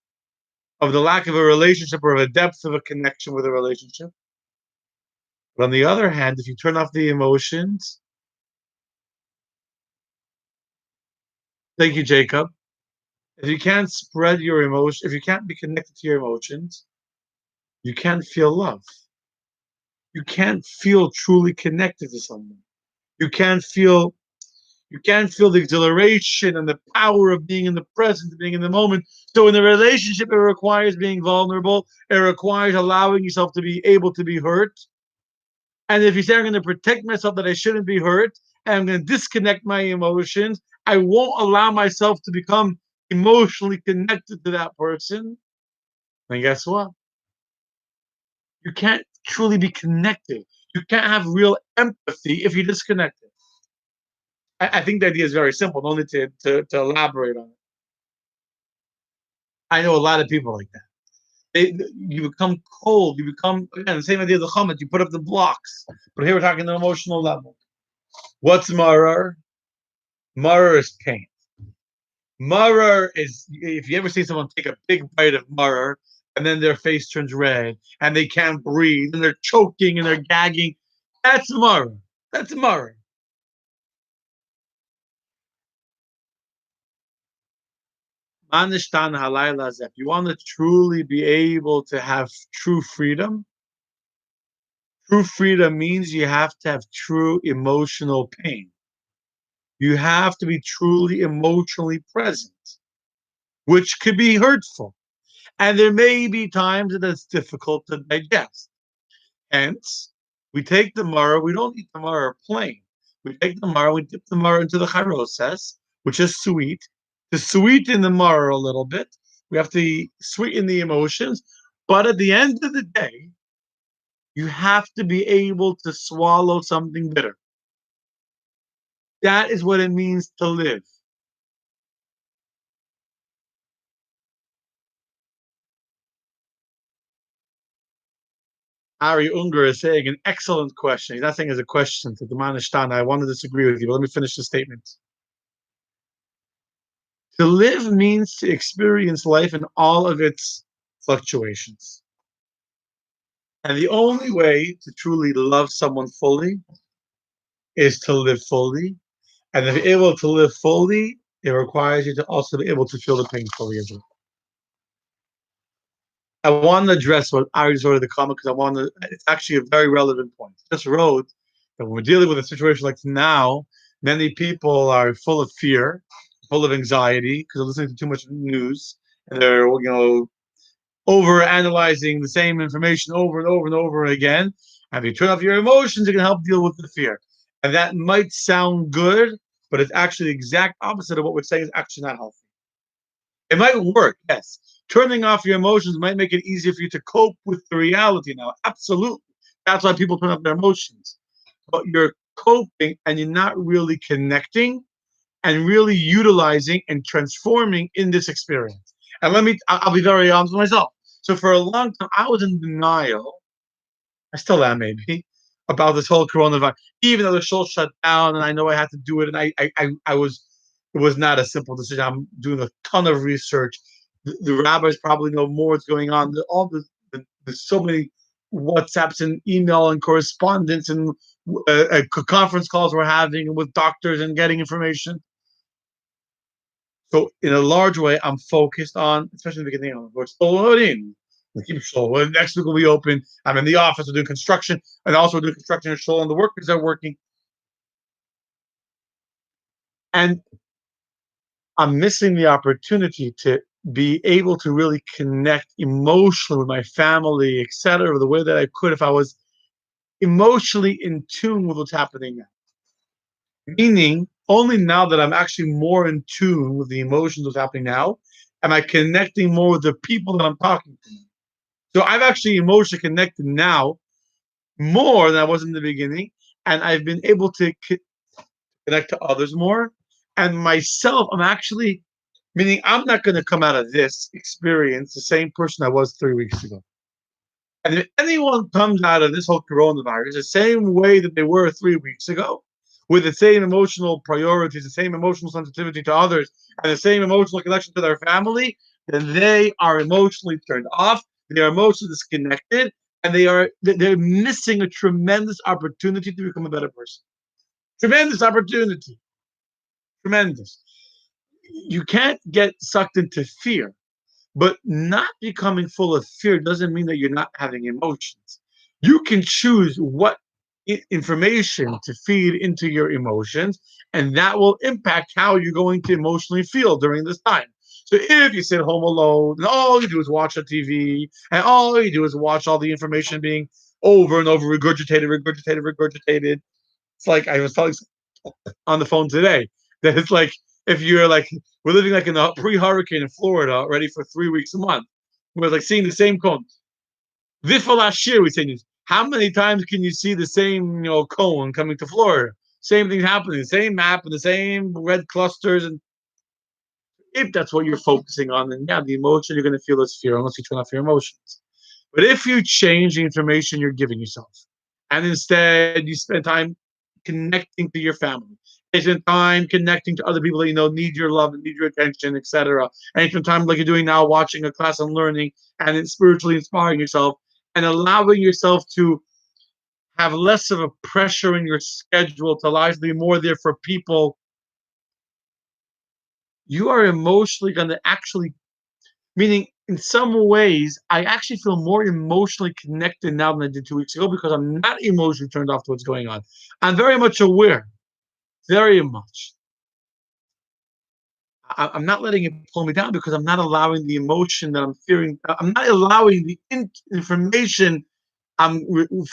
of the lack of a relationship or of a depth of a connection with a relationship. But on the other hand, if you turn off the emotions, thank you, Jacob. If you can't spread your emotion, if you can't be connected to your emotions, you can't feel love. You can't feel truly connected to someone. You can't feel you can't feel the exhilaration and the power of being in the present, being in the moment. So in a relationship, it requires being vulnerable. It requires allowing yourself to be able to be hurt. And if you say, I'm going to protect myself that I shouldn't be hurt, and I'm going to disconnect my emotions, I won't allow myself to become emotionally connected to that person, then guess what? You can't truly be connected. You can't have real empathy if you're disconnected. I think the idea is very simple. No need to elaborate on it. I know a lot of people like that. You become cold. You become, again, the same idea of the chametz. You put up the blocks. But here we're talking the emotional level. What's marar? Marar is pain. Marar is, if you ever see someone take a big bite of marar and then their face turns red and they can't breathe and they're choking and they're gagging, that's marar. That's marar. If you want to truly be able to have true freedom means you have to have true emotional pain. You have to be truly emotionally present, which could be hurtful. And there may be times that it's difficult to digest. Hence, we take the maror, we don't eat the maror plain. We take the maror, we dip the maror into the charoses, which is sweet. To sweeten the maror a little bit, we have to sweeten the emotions. But at the end of the day, you have to be able to swallow something bitter. That is what it means to live. Ari Unger is saying an excellent question. He's not saying as a question to the Manishtana. I want to disagree with you, but let me finish the statement. To live means to experience life in all of its fluctuations. And the only way to truly love someone fully is to live fully. And to be able to live fully, it requires you to also be able to feel the pain fully as well. I want to address what Ari wrote in the comment because it's actually a very relevant point. Just wrote that when we're dealing with a situation like now, many people are full of fear, full of anxiety because they're listening to too much news and they're, over analyzing the same information over and over and over again. And if you turn off your emotions, it can help deal with the fear. And that might sound good, but it's actually the exact opposite of what we're saying is actually not healthy. It might work, yes. Turning off your emotions might make it easier for you to cope with the reality now. Absolutely. That's why people turn up their emotions. But you're coping and you're not really connecting and really utilizing and transforming in this experience. And I'll be very honest with myself. So for a long time, I was in denial. I still am, maybe, about this whole coronavirus. Even though the show shut down, and I know I had to do it, and I was, it was not a simple decision. I'm doing a ton of research. The rabbis probably know more what's going on. All there's so many WhatsApps and email and correspondence and conference calls we're having with doctors and getting information. So in a large way, I'm focused on, especially in the beginning, on what's in. Keep Shul. Well, next week will be open. I'm in the office. We're doing construction, and also we're doing construction in Shul, and the workers are working. And I'm missing the opportunity to be able to really connect emotionally with my family, etc., the way that I could if I was emotionally in tune with what's happening now. Meaning, only now that I'm actually more in tune with the emotions that's happening now, am I connecting more with the people that I'm talking to. So I've actually emotionally connected now more than I was in the beginning, and I've been able to connect to others more. And myself, I'm actually, meaning I'm not going to come out of this experience the same person I was 3 weeks ago. And if anyone comes out of this whole coronavirus the same way that they were 3 weeks ago, with the same emotional priorities, the same emotional sensitivity to others, and the same emotional connection to their family, then they are emotionally turned off. They are emotionally disconnected, and they're missing a tremendous opportunity to become a better person. Tremendous opportunity. Tremendous. You can't get sucked into fear. But not becoming full of fear doesn't mean that you're not having emotions. You can choose what information to feed into your emotions, and that will impact how you're going to emotionally feel during this time. So if you sit home alone and all you do is watch the TV and all you do is watch all the information being over and over regurgitated, it's like I was telling on the phone today that it's like if you're like we're living like in a pre-hurricane in Florida already for 3 weeks a month. We're like seeing the same cone. This for last year we say this. How many times can you see the same cone coming to Florida? Same thing happening, the same map and the same red clusters. And if that's what you're focusing on, then yeah, the emotion you're going to feel is fear unless you turn off your emotions. But if you change the information you're giving yourself, and instead you spend time connecting to your family, you spend time connecting to other people that you know need your love and need your attention, etc., and you spend time like you're doing now, watching a class and learning, and then spiritually inspiring yourself, and allowing yourself to have less of a pressure in your schedule to allow you to be more there for people, you are emotionally going to actually. Meaning, in some ways, I actually feel more emotionally connected now than I did 2 weeks ago because I'm not emotionally turned off to what's going on. I'm very much aware, very much. I'm not letting it pull me down because I'm not allowing the emotion that I'm fearing. I'm not allowing the information I'm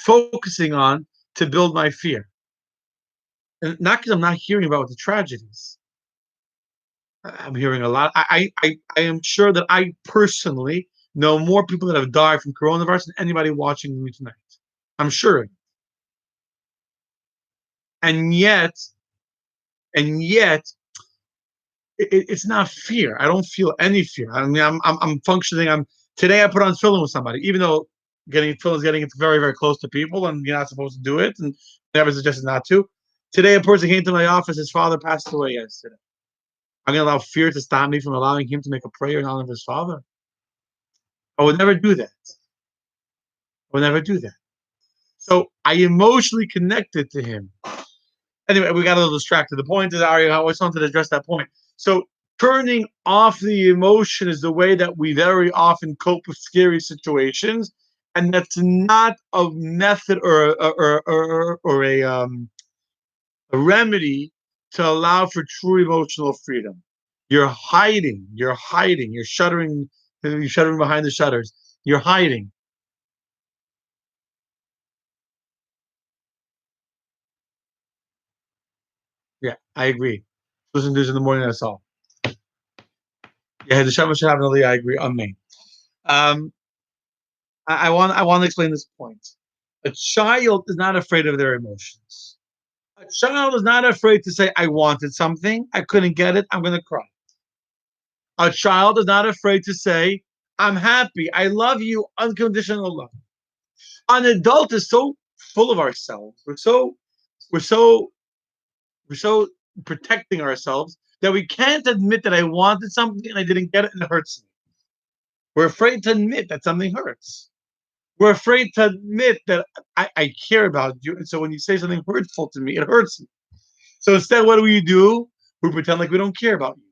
focusing on to build my fear. And not because I'm not hearing about the tragedies. I'm hearing a lot. I am sure that I personally know more people that have died from coronavirus than anybody watching me tonight. I'm sure. And yet, and yet, it's not fear. I don't feel any fear. I mean, I'm functioning. Today. I put on film with somebody, even though getting film is getting it very very close to people, and you're not supposed to do it, and never suggested not to. Today, a person came to my office. His father passed away yesterday. I'm going to allow fear to stop me from allowing him to make a prayer in honor of his father. I would never do that. I would never do that. So I emotionally connected to him. Anyway, we got a little distracted. The point is, Ari, I always wanted to address that point. So turning off the emotion is the way that we very often cope with scary situations, and that's not a method or a remedy to allow for true emotional freedom. You're hiding. You're hiding. You're shuddering. You're shuddering behind the shutters. You're hiding. Yeah, I agree. Listen to this in the morning. That's all. Yeah, the Shabbat should have an I agree. Amen. Um, I want to explain this point. A child is not afraid of their emotions. A child is not afraid to say, I wanted something, I couldn't get it, I'm going to cry. A child is not afraid to say, I'm happy, I love you, unconditional love. An adult is so full of ourselves. We're so we're so protecting ourselves that we can't admit that I wanted something and I didn't get it and it hurts me. We're afraid to admit that something hurts. We're afraid to admit that I care about you. And so when you say something hurtful to me, it hurts me. So instead, what do? We pretend like we don't care about you.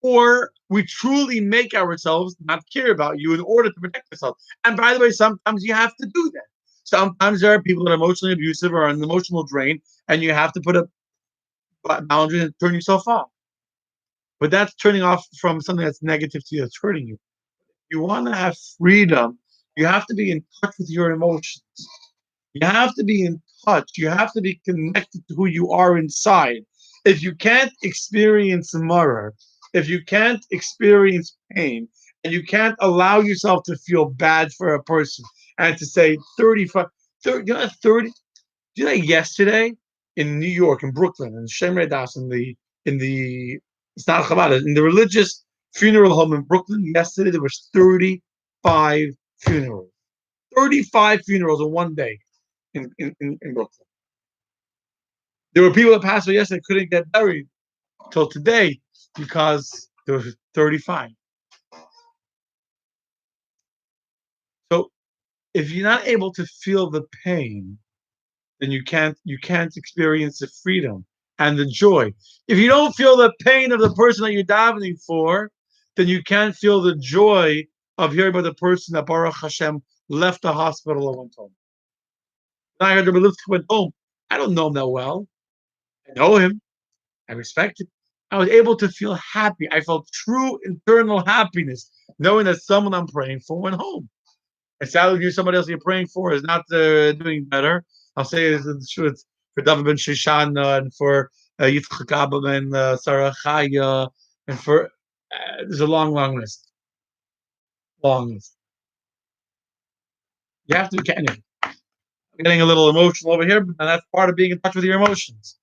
Or we truly make ourselves not care about you in order to protect ourselves. And by the way, sometimes you have to do that. Sometimes there are people that are emotionally abusive or on an emotional drain, and you have to put a boundary and turn yourself off. But that's turning off from something that's negative to you, that's hurting you. You want to have freedom, you have to be in touch with your emotions. You have to be in touch. You have to be connected to who you are inside. If you can't experience murder, if you can't experience pain, and you can't allow yourself to feel bad for a person and to say 35, 30, you know, 30, you know, yesterday in New York, in Brooklyn, in Shemer Das, in the it's not Chabad, in the religious funeral home in Brooklyn, yesterday there was 35 funerals. 35 funerals in one day in Brooklyn. There were people that passed away yesterday couldn't get buried till today because there was 35. So if you're not able to feel the pain, then you can't experience the freedom and the joy. If you don't feel the pain of the person that you're davening for, then you can't feel the joy of hearing about the person that Baruch Hashem left the hospital and went home. I heard the Berlitz went home. I don't know him that well. I know him. I respect it. I was able to feel happy. I felt true internal happiness, knowing that someone I'm praying for went home. And sadly, you somebody else you're praying for is not doing better. I'll say it's true for David Ben Shoshana and for Yitzchak Abba and Sarah Chaya and for there's a long, long list. Long list. You have to be getting it. I'm getting a little emotional over here, but that's part of being in touch with your emotions.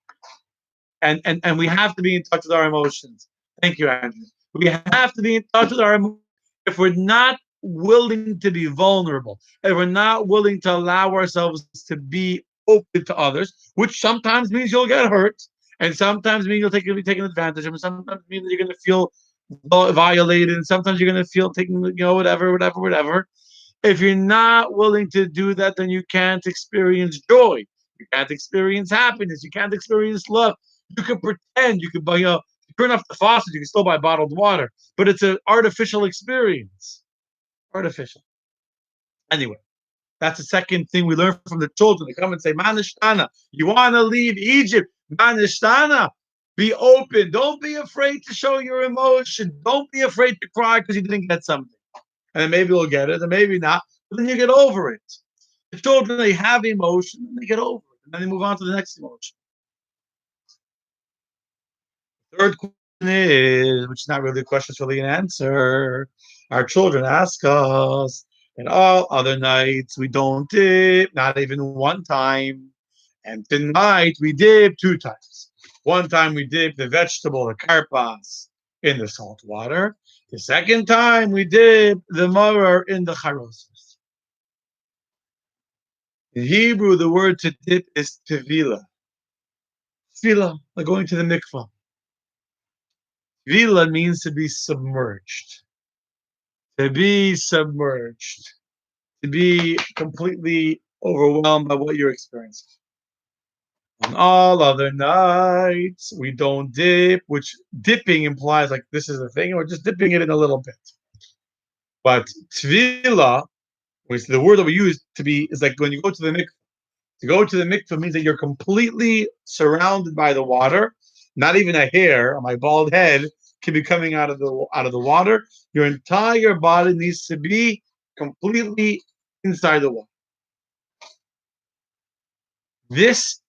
And we have to be in touch with our emotions. Thank you, Andrew. We have to be in touch with our emotions. If we're not willing to be vulnerable, if we're not willing to allow ourselves to be open to others, which sometimes means you'll get hurt, and sometimes means you'll be taken advantage of, and sometimes means that you're going to feel violated, and sometimes you're going to feel taken, whatever, whatever, whatever. If you're not willing to do that, then you can't experience joy. You can't experience happiness. You can't experience love. You can pretend. You can buy, turn off the faucet. You can still buy bottled water, but it's an artificial experience. Artificial. Anyway, that's the second thing we learn from the children. They come and say, Manishtana, you want to leave Egypt? Manishtana, be open. Don't be afraid to show your emotion. Don't be afraid to cry because you didn't get something. And then maybe we'll get it, and maybe not. But then you get over it. The children, they have emotion, and they get over it, and then they move on to the next emotion. Third question is, which is not really a question, it's really an answer. Our children ask us, and all other nights we don't dip, not even one time. And tonight we dip two times. One time we dip the vegetable, the karpas, in the salt water. The second time we dip the maror in the charoses. In Hebrew, the word to dip is tevila. Tefillah, like going to the mikvah. Tevila means to be submerged. To be submerged. To be completely overwhelmed by what you're experiencing. On all other nights, we don't dip, which dipping implies like this is the thing, and we're just dipping it in a little bit. But tefillah, which is the word that we use to be, is like when you go to the mikvah. To go to the mikvah means that you're completely surrounded by the water. Not even a hair on my bald head can be coming out of the water. Your entire body needs to be completely inside the water. This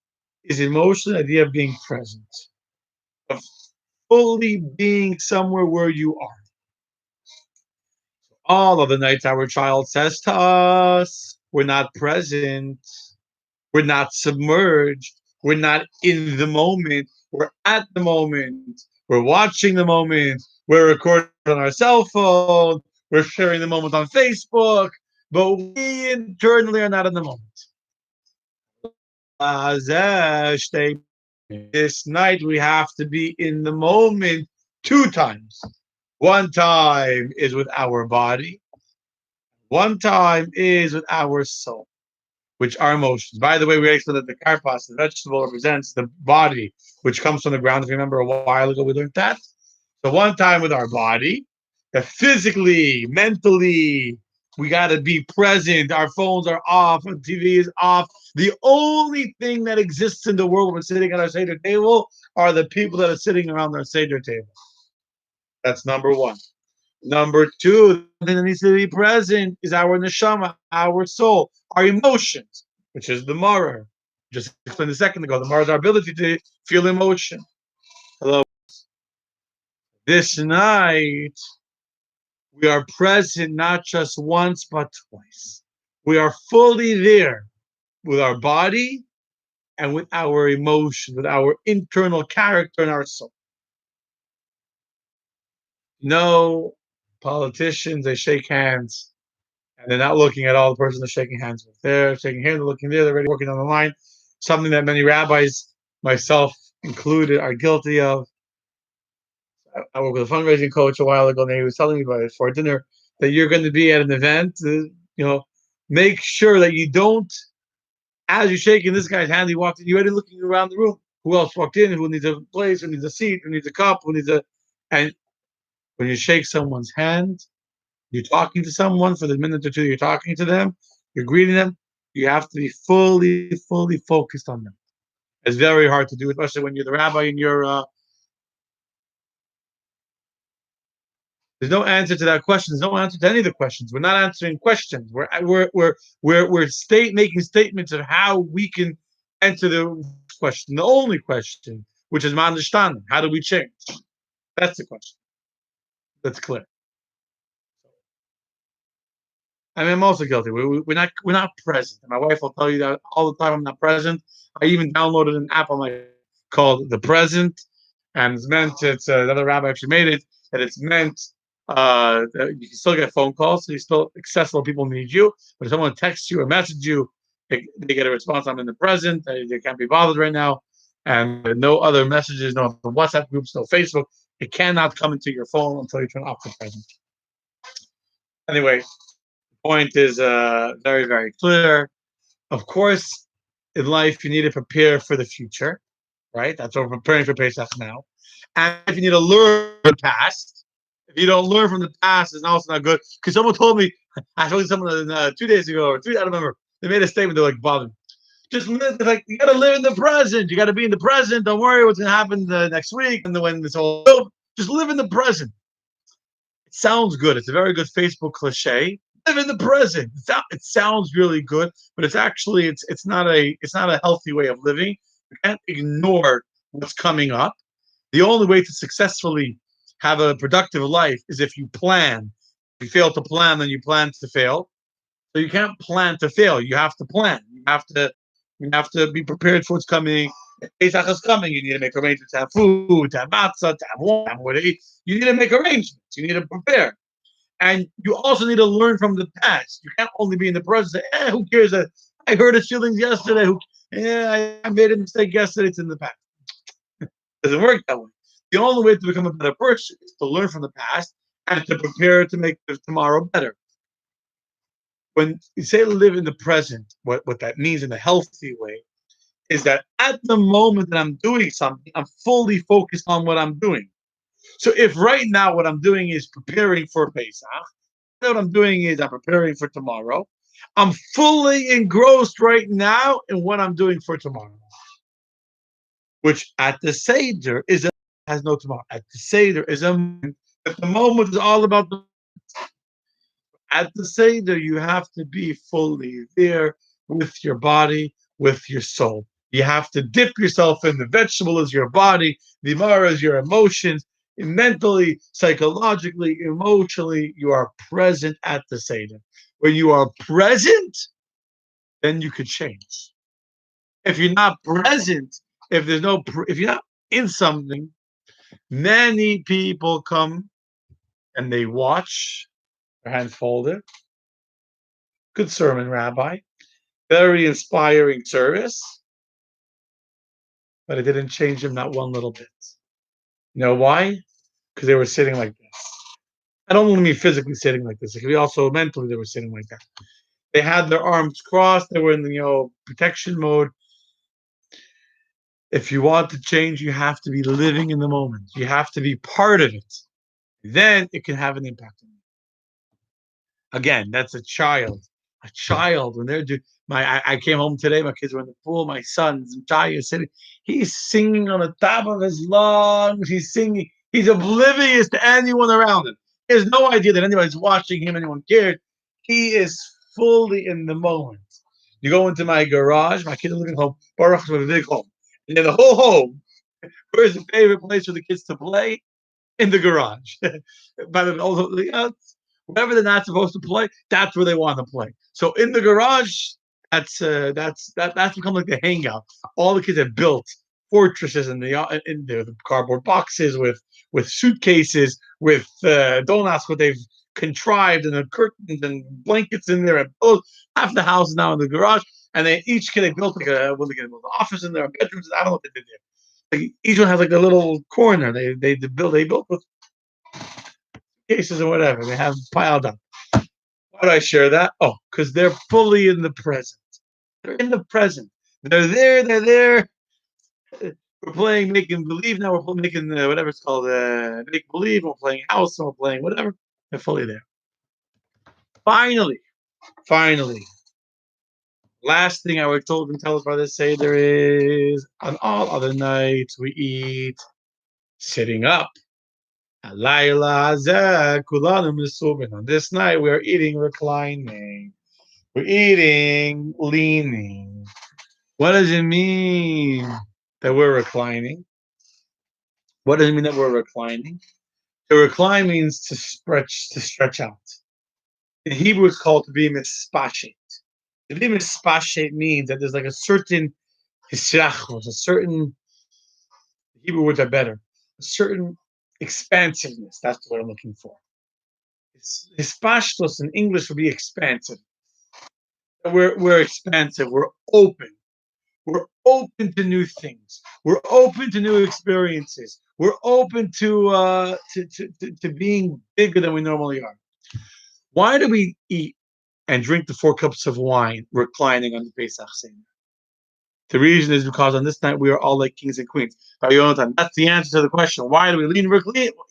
is emotional idea of being present, of fully being somewhere where you are. All of the nights our child says to us, we're not present, we're not submerged, we're not in the moment, we're at the moment, we're watching the moment, we're recording on our cell phone, we're sharing the moment on Facebook, but we internally are not in the moment. This night we have to be in the moment two times. One time is with our body, one time is with our soul, which are emotions. By the way, we explained that the karpas, the vegetable, represents the body, which comes from the ground. If you remember a while ago, we learned that. So one time with our body, that physically, mentally, we got to be present. Our phones are off, our TV is off. The only thing that exists in the world when we're sitting at our Seder table are the people that are sitting around our Seder table. That's number one. Number two, the thing that needs to be present is our neshama, our soul, our emotions, which is the maror. Just explained a second ago. The maror is our ability to feel emotion. Hello. This night, we are present not just once, but twice. We are fully there with our body and with our emotion, with our internal character and our soul. No politicians, they shake hands and they're not looking at all the person they're shaking hands with. They're shaking hands, they're looking there, they're already working on the line. Something that many rabbis, myself included, are guilty of. I worked with a fundraising coach a while ago, and he was telling me about it for dinner that you're going to be at an event. Make sure that you don't, as you're shaking this guy's hand, he walked in, you're already looking around the room. Who else walked in? Who needs a place? Who needs a seat? Who needs a cup? Who needs a. And when you shake someone's hand, you're talking to someone for the minute or two you're talking to them, you're greeting them, you have to be fully, fully focused on them. It's very hard to do, especially when you're the rabbi and there's no answer to that question. There's no answer to any of the questions. We're not answering questions. We're making statements of how we can answer the question, the only question, which is my understanding. How do we change? That's the question. That's clear. I mean, I'm also guilty. We're not present. And my wife will tell you that all the time. I'm not present. I even downloaded an app on my called The Present, and it's meant. It's another rabbi actually made it. That it's meant. That you can still get phone calls, so you're still accessible. People need you, but if someone texts you or message you, they get a response. I'm in the present. They can't be bothered right now, and no other messages, no WhatsApp groups, no Facebook. It cannot come into your phone until you turn off the present. Anyway, point is very, very clear. Of course, in life, you need to prepare for the future, right? That's what we're preparing for Pesach now. And if you need to learn from the past, if you don't learn from the past, it's also not good. Because someone told me, I told someone 2 days ago, or three, I don't remember, they made a statement, they're like, bothered. Just like, you got to live in the present. You got to be in the present. Don't worry what's going to happen next week and when this all. Just live in the present. It sounds good. It's a very good Facebook cliche. Live in the present. It sounds really good, but it's not a healthy way of living. You can't ignore what's coming up. The only way to successfully have a productive life is if you plan. If you fail to plan, then you plan to fail. So you can't plan to fail. You have to plan. You have to be prepared for what's coming. Pesach is coming. You need to make arrangements to have food, to have matzah, to have wine, to eat. You need to make arrangements. You need to prepare. And you also need to learn from the past. You can't only be in the present and say, who cares? I hurt his feelings yesterday. I made a mistake yesterday. It's in the past. It doesn't work that way. The only way to become a better person is to learn from the past and to prepare to make tomorrow better. When you say live in the present, what that means in a healthy way is that at the moment that I'm doing something, I'm fully focused on what I'm doing. So if right now what I'm doing is preparing for Pesach, what I'm doing is I'm preparing for tomorrow. I'm fully engrossed right now in what I'm doing for tomorrow, which at the Seder has no tomorrow. At the Seder is a moment. At the moment is all about the. At the Seder, you have to be fully there with your body, with your soul. You have to dip yourself in. The vegetable is your body, the maror is your emotions. Mentally, psychologically, emotionally, you are present at the Seder. When you are present, then you could change. If you're not present, if you're not in something, many people come and they watch their hands folded. Good sermon, Rabbi. Very inspiring service, but it didn't change them not one little bit. You know why? Because they were sitting like this. I don't only mean physically sitting like this. It could be also mentally they were sitting like that. They had their arms crossed. They were in protection mode. If you want to change, you have to be living in the moment. You have to be part of it. Then it can have an impact on you. Again, that's a child. A child when they're doing I came home today. My kids were in the pool. My son's Jai is sitting. He's singing on the top of his lungs. He's singing. He's oblivious to anyone around him. He has no idea that anybody's watching him. Anyone cares. He is fully in the moment. You go into my garage. My kids are living home. Baruch with a big home, and then the whole home. Where's the favorite place for the kids to play? In the garage. By the wherever they're not supposed to play, that's where they want to play. So in the garage, that's become like the hangout. All the kids have built fortresses in the cardboard boxes with suitcases with don't ask what they've contrived and the curtains and blankets in there and half the house is now in the garage and they each kid they built like an office in there, bedrooms. I don't know what they did there. Like each one has like a little corner they built with cases or whatever they have piled up. Why do I share that? Oh, because they're fully in the present. They're in the present. They're there. They're there. We're playing making believe now. We're making whatever it's called make believe. We're playing house. We're playing whatever. They're fully there. Finally, last thing I were told and tell us by the Seder is on all other nights we eat sitting up. On this night, we are eating reclining. We're eating leaning. What does it mean that we're reclining? What does it mean that we're reclining? To recline means to stretch out. In Hebrew, it's called to be mispashet. To be mispashet means that there's like a certain hisrachos, a certain Hebrew words are better, a certain expansiveness. That's what I'm looking for. Hispashtos in English would be expansive. We're expansive. We're open. We're open to new things. We're open to new experiences. We're open to being bigger than we normally are. Why do we eat and drink the 4 cups of wine reclining on the Pesach Seder? The reason is because on this night we are all like kings and queens. That's the answer to the question. Why do we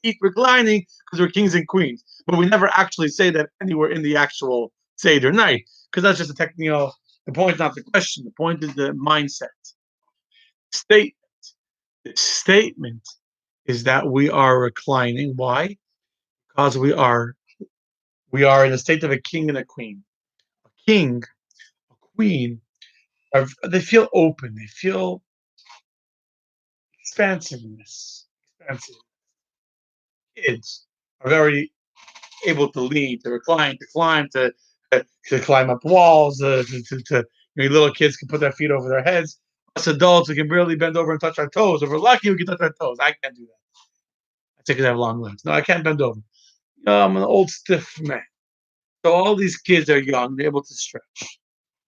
eat reclining? Because we're kings and queens. But we never actually say that anywhere in the actual Seder night. Because that's just a technical. The point is not the question. The point is the mindset. Statement. The statement is that we are reclining. Why? Because we are in a state of a king and a queen. A king, a queen, they feel open. They feel expansiveness. Expansive. Kids are very able to lean, to recline, to climb, to climb up walls. Little kids can put their feet over their heads. Us adults, we can barely bend over and touch our toes. If we're lucky, we can touch our toes. I can't do that. I think I have long legs. No, I can't bend over. I'm an old stiff man. So all these kids are young; they're able to stretch.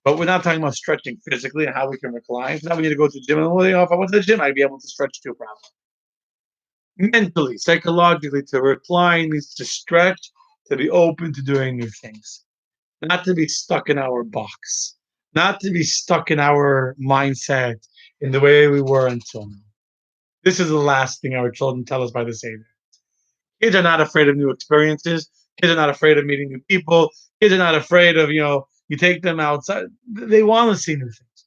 But we're not talking about stretching physically and how we can recline. Now we need to go to the gym. And if I went to the gym, I'd be able to stretch too, probably. Mentally, psychologically, to recline means to stretch, to be open to doing new things, not to be stuck in our box, not to be stuck in our mindset in the way we were until now. This is the last thing our children tell us by the Seder. Kids are not afraid of new experiences. Kids are not afraid of meeting new people. Kids are not afraid of, you take them outside. They want to see new things.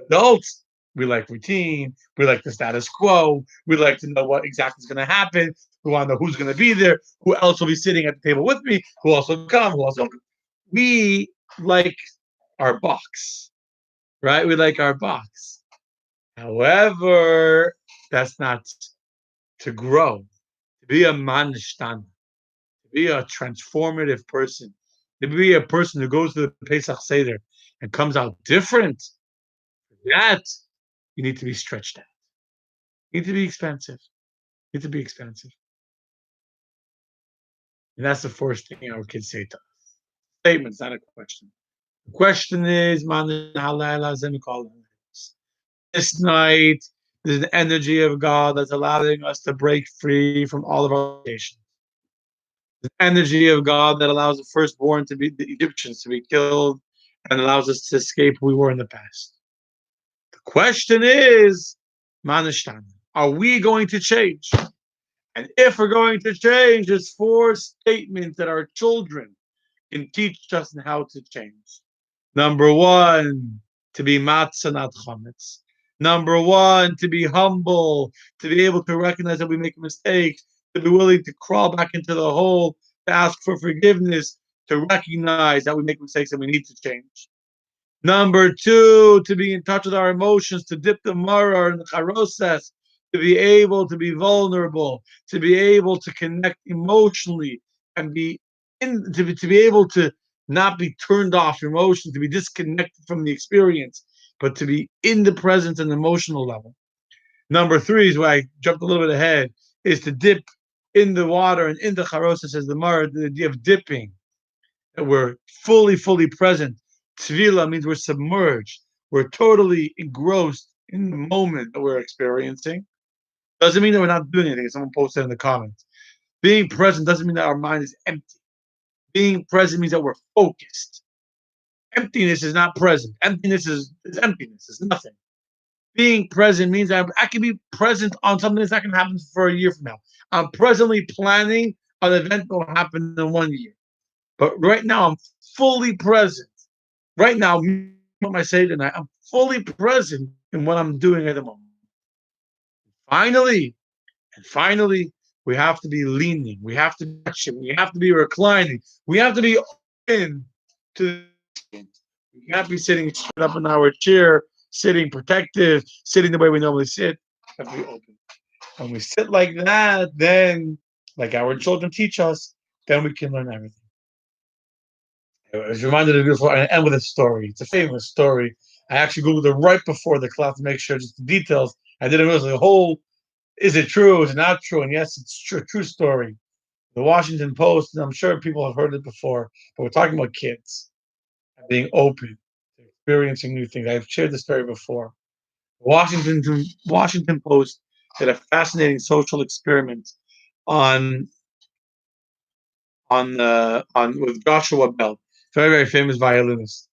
Adults, we like routine. We like the status quo. We like to know what exactly is going to happen. We want to know who's going to be there. Who else will be sitting at the table with me? Who else will come? Who else will come? We like our box, right? We like our box. However, that's not to grow, to be a manishtan, to be a transformative person. To be a person who goes to the Pesach Seder and comes out different, that you need to be stretched out. You need to be expensive. You need to be expensive. And that's the first thing our kids say to us. Statements, not a question. The question is, this night, there's an energy of God that's allowing us to break free from all of our limitations. The energy of God that allows the firstborn to be the Egyptians to be killed and allows us to escape who we were in the past. The question is, Manishtan, are we going to change? And if we're going to change, there's 4 statements that our children can teach us on how to change. Number 1, to be matzah, not chametz. Number 1, to be humble, to be able to recognize that we make mistakes, to be willing to crawl back into the hole, to ask for forgiveness, to recognize that we make mistakes and we need to change. Number 2, to be in touch with our emotions, to dip the maror in the charoses, to be able to be vulnerable, to be able to connect emotionally and to be able to not be turned off emotion, to be disconnected from the experience, but to be in the presence and emotional level. Number 3 is where I jumped a little bit ahead, is to dip in the water and in the charoses, as the maror, the idea of dipping, that we're fully present. Tvila means we're submerged. We're totally engrossed in the moment that we're experiencing. Doesn't mean that we're not doing anything. Someone posted in the comments. Being present doesn't mean that our mind is empty. Being present means that we're focused. Emptiness is not present. Emptiness is emptiness. It's nothing. Being present means that I can be present on something that's not going to happen for a year from now. I'm presently planning an event that will happen in 1 year. But right now, I'm fully present. Right now, what I say tonight, I'm fully present in what I'm doing at the moment. Finally, we have to be leaning. We have to be touching. We have to be reclining. We have to be open to. We can't be sitting straight up in our chair, sitting protective, sitting the way we normally sit. We have to be open. When we sit like that, then, like our children teach us, then we can learn everything. I was reminded of a beautiful, and I end with a story. It's a famous story. I actually Googled it right before the class to make sure just the details. I didn't realize the whole, is it true, is it not true? And yes, it's true, true story. The Washington Post, and I'm sure people have heard it before, but we're talking about kids being open, experiencing new things. I've shared the story before. Washington Post did a fascinating social experiment on on with Joshua Bell, very famous violinist.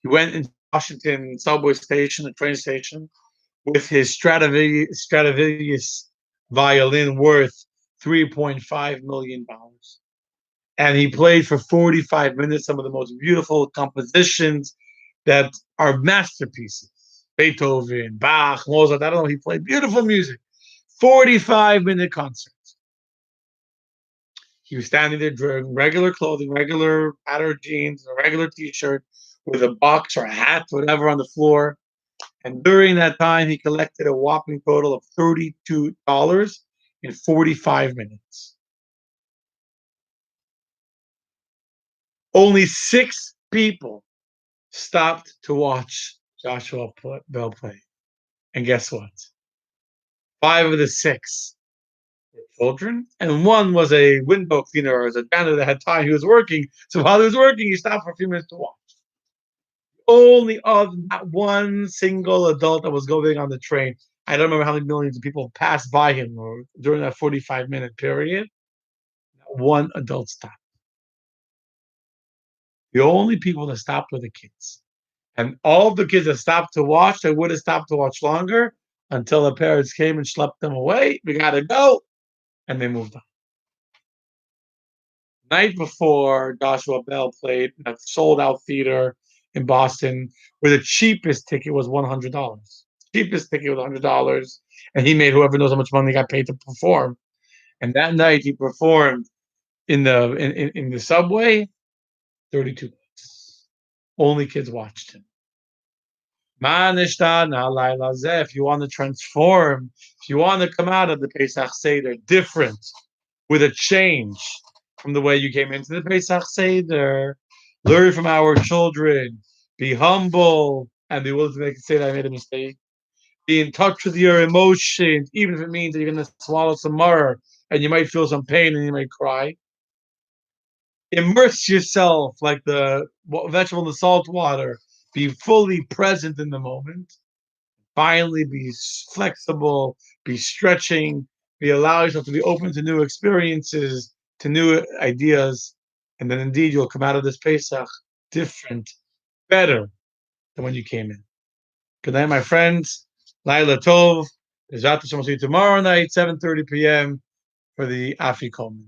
He went into Washington subway station, the train station, with his Stradivarius violin worth $3.5 million, and he played for 45 minutes some of the most beautiful compositions that are masterpieces. Beethoven, Bach, Mozart. I don't know. He played beautiful music. 45-minute concert. He was standing there wearing regular clothing, regular patterned jeans, a regular T-shirt, with a box or a hat, whatever, on the floor. And during that time, he collected a whopping total of $32 in 45 minutes. Only 6 people stopped to watch Joshua Bell play. And guess what? 5 of the 6 were children, and 1 was a window cleaner or as a janitor that had time. He was working. So while he was working, he stopped for a few minutes to watch. Only of not one single adult that was going on the train. I don't remember how many millions of people passed by him or during that 45-minute period. Not one adult stopped. The only people that stopped were the kids. And all the kids that stopped to watch, they would have stopped to watch longer until the parents came and schlepped them away. We got to go. And they moved on. Night before, Joshua Bell played in a sold-out theater in Boston, where the cheapest ticket was $100. Cheapest ticket was $100, and he made whoever knows how much money he got paid to perform. And that night, he performed in the subway, $32. Only kids watched him. If you want to transform, if you want to come out of the Pesach Seder different, with a change from the way you came into the Pesach Seder, Learn from our children. Be humble and be willing to say that I made a mistake. Be in touch with your emotions, even if it means that you're going to swallow some myrrh and you might feel some pain and you might cry. Immerse yourself like the vegetable in the salt water. Be fully present in the moment. Finally, be flexible, be stretching, be allow yourself to be open to new experiences, to new ideas, and then indeed you'll come out of this Pesach different, better than when you came in. Good night, my friends. Laila Tov. Bezrat Hashem, will see you tomorrow night, 7:30 p.m. for the Afikoman.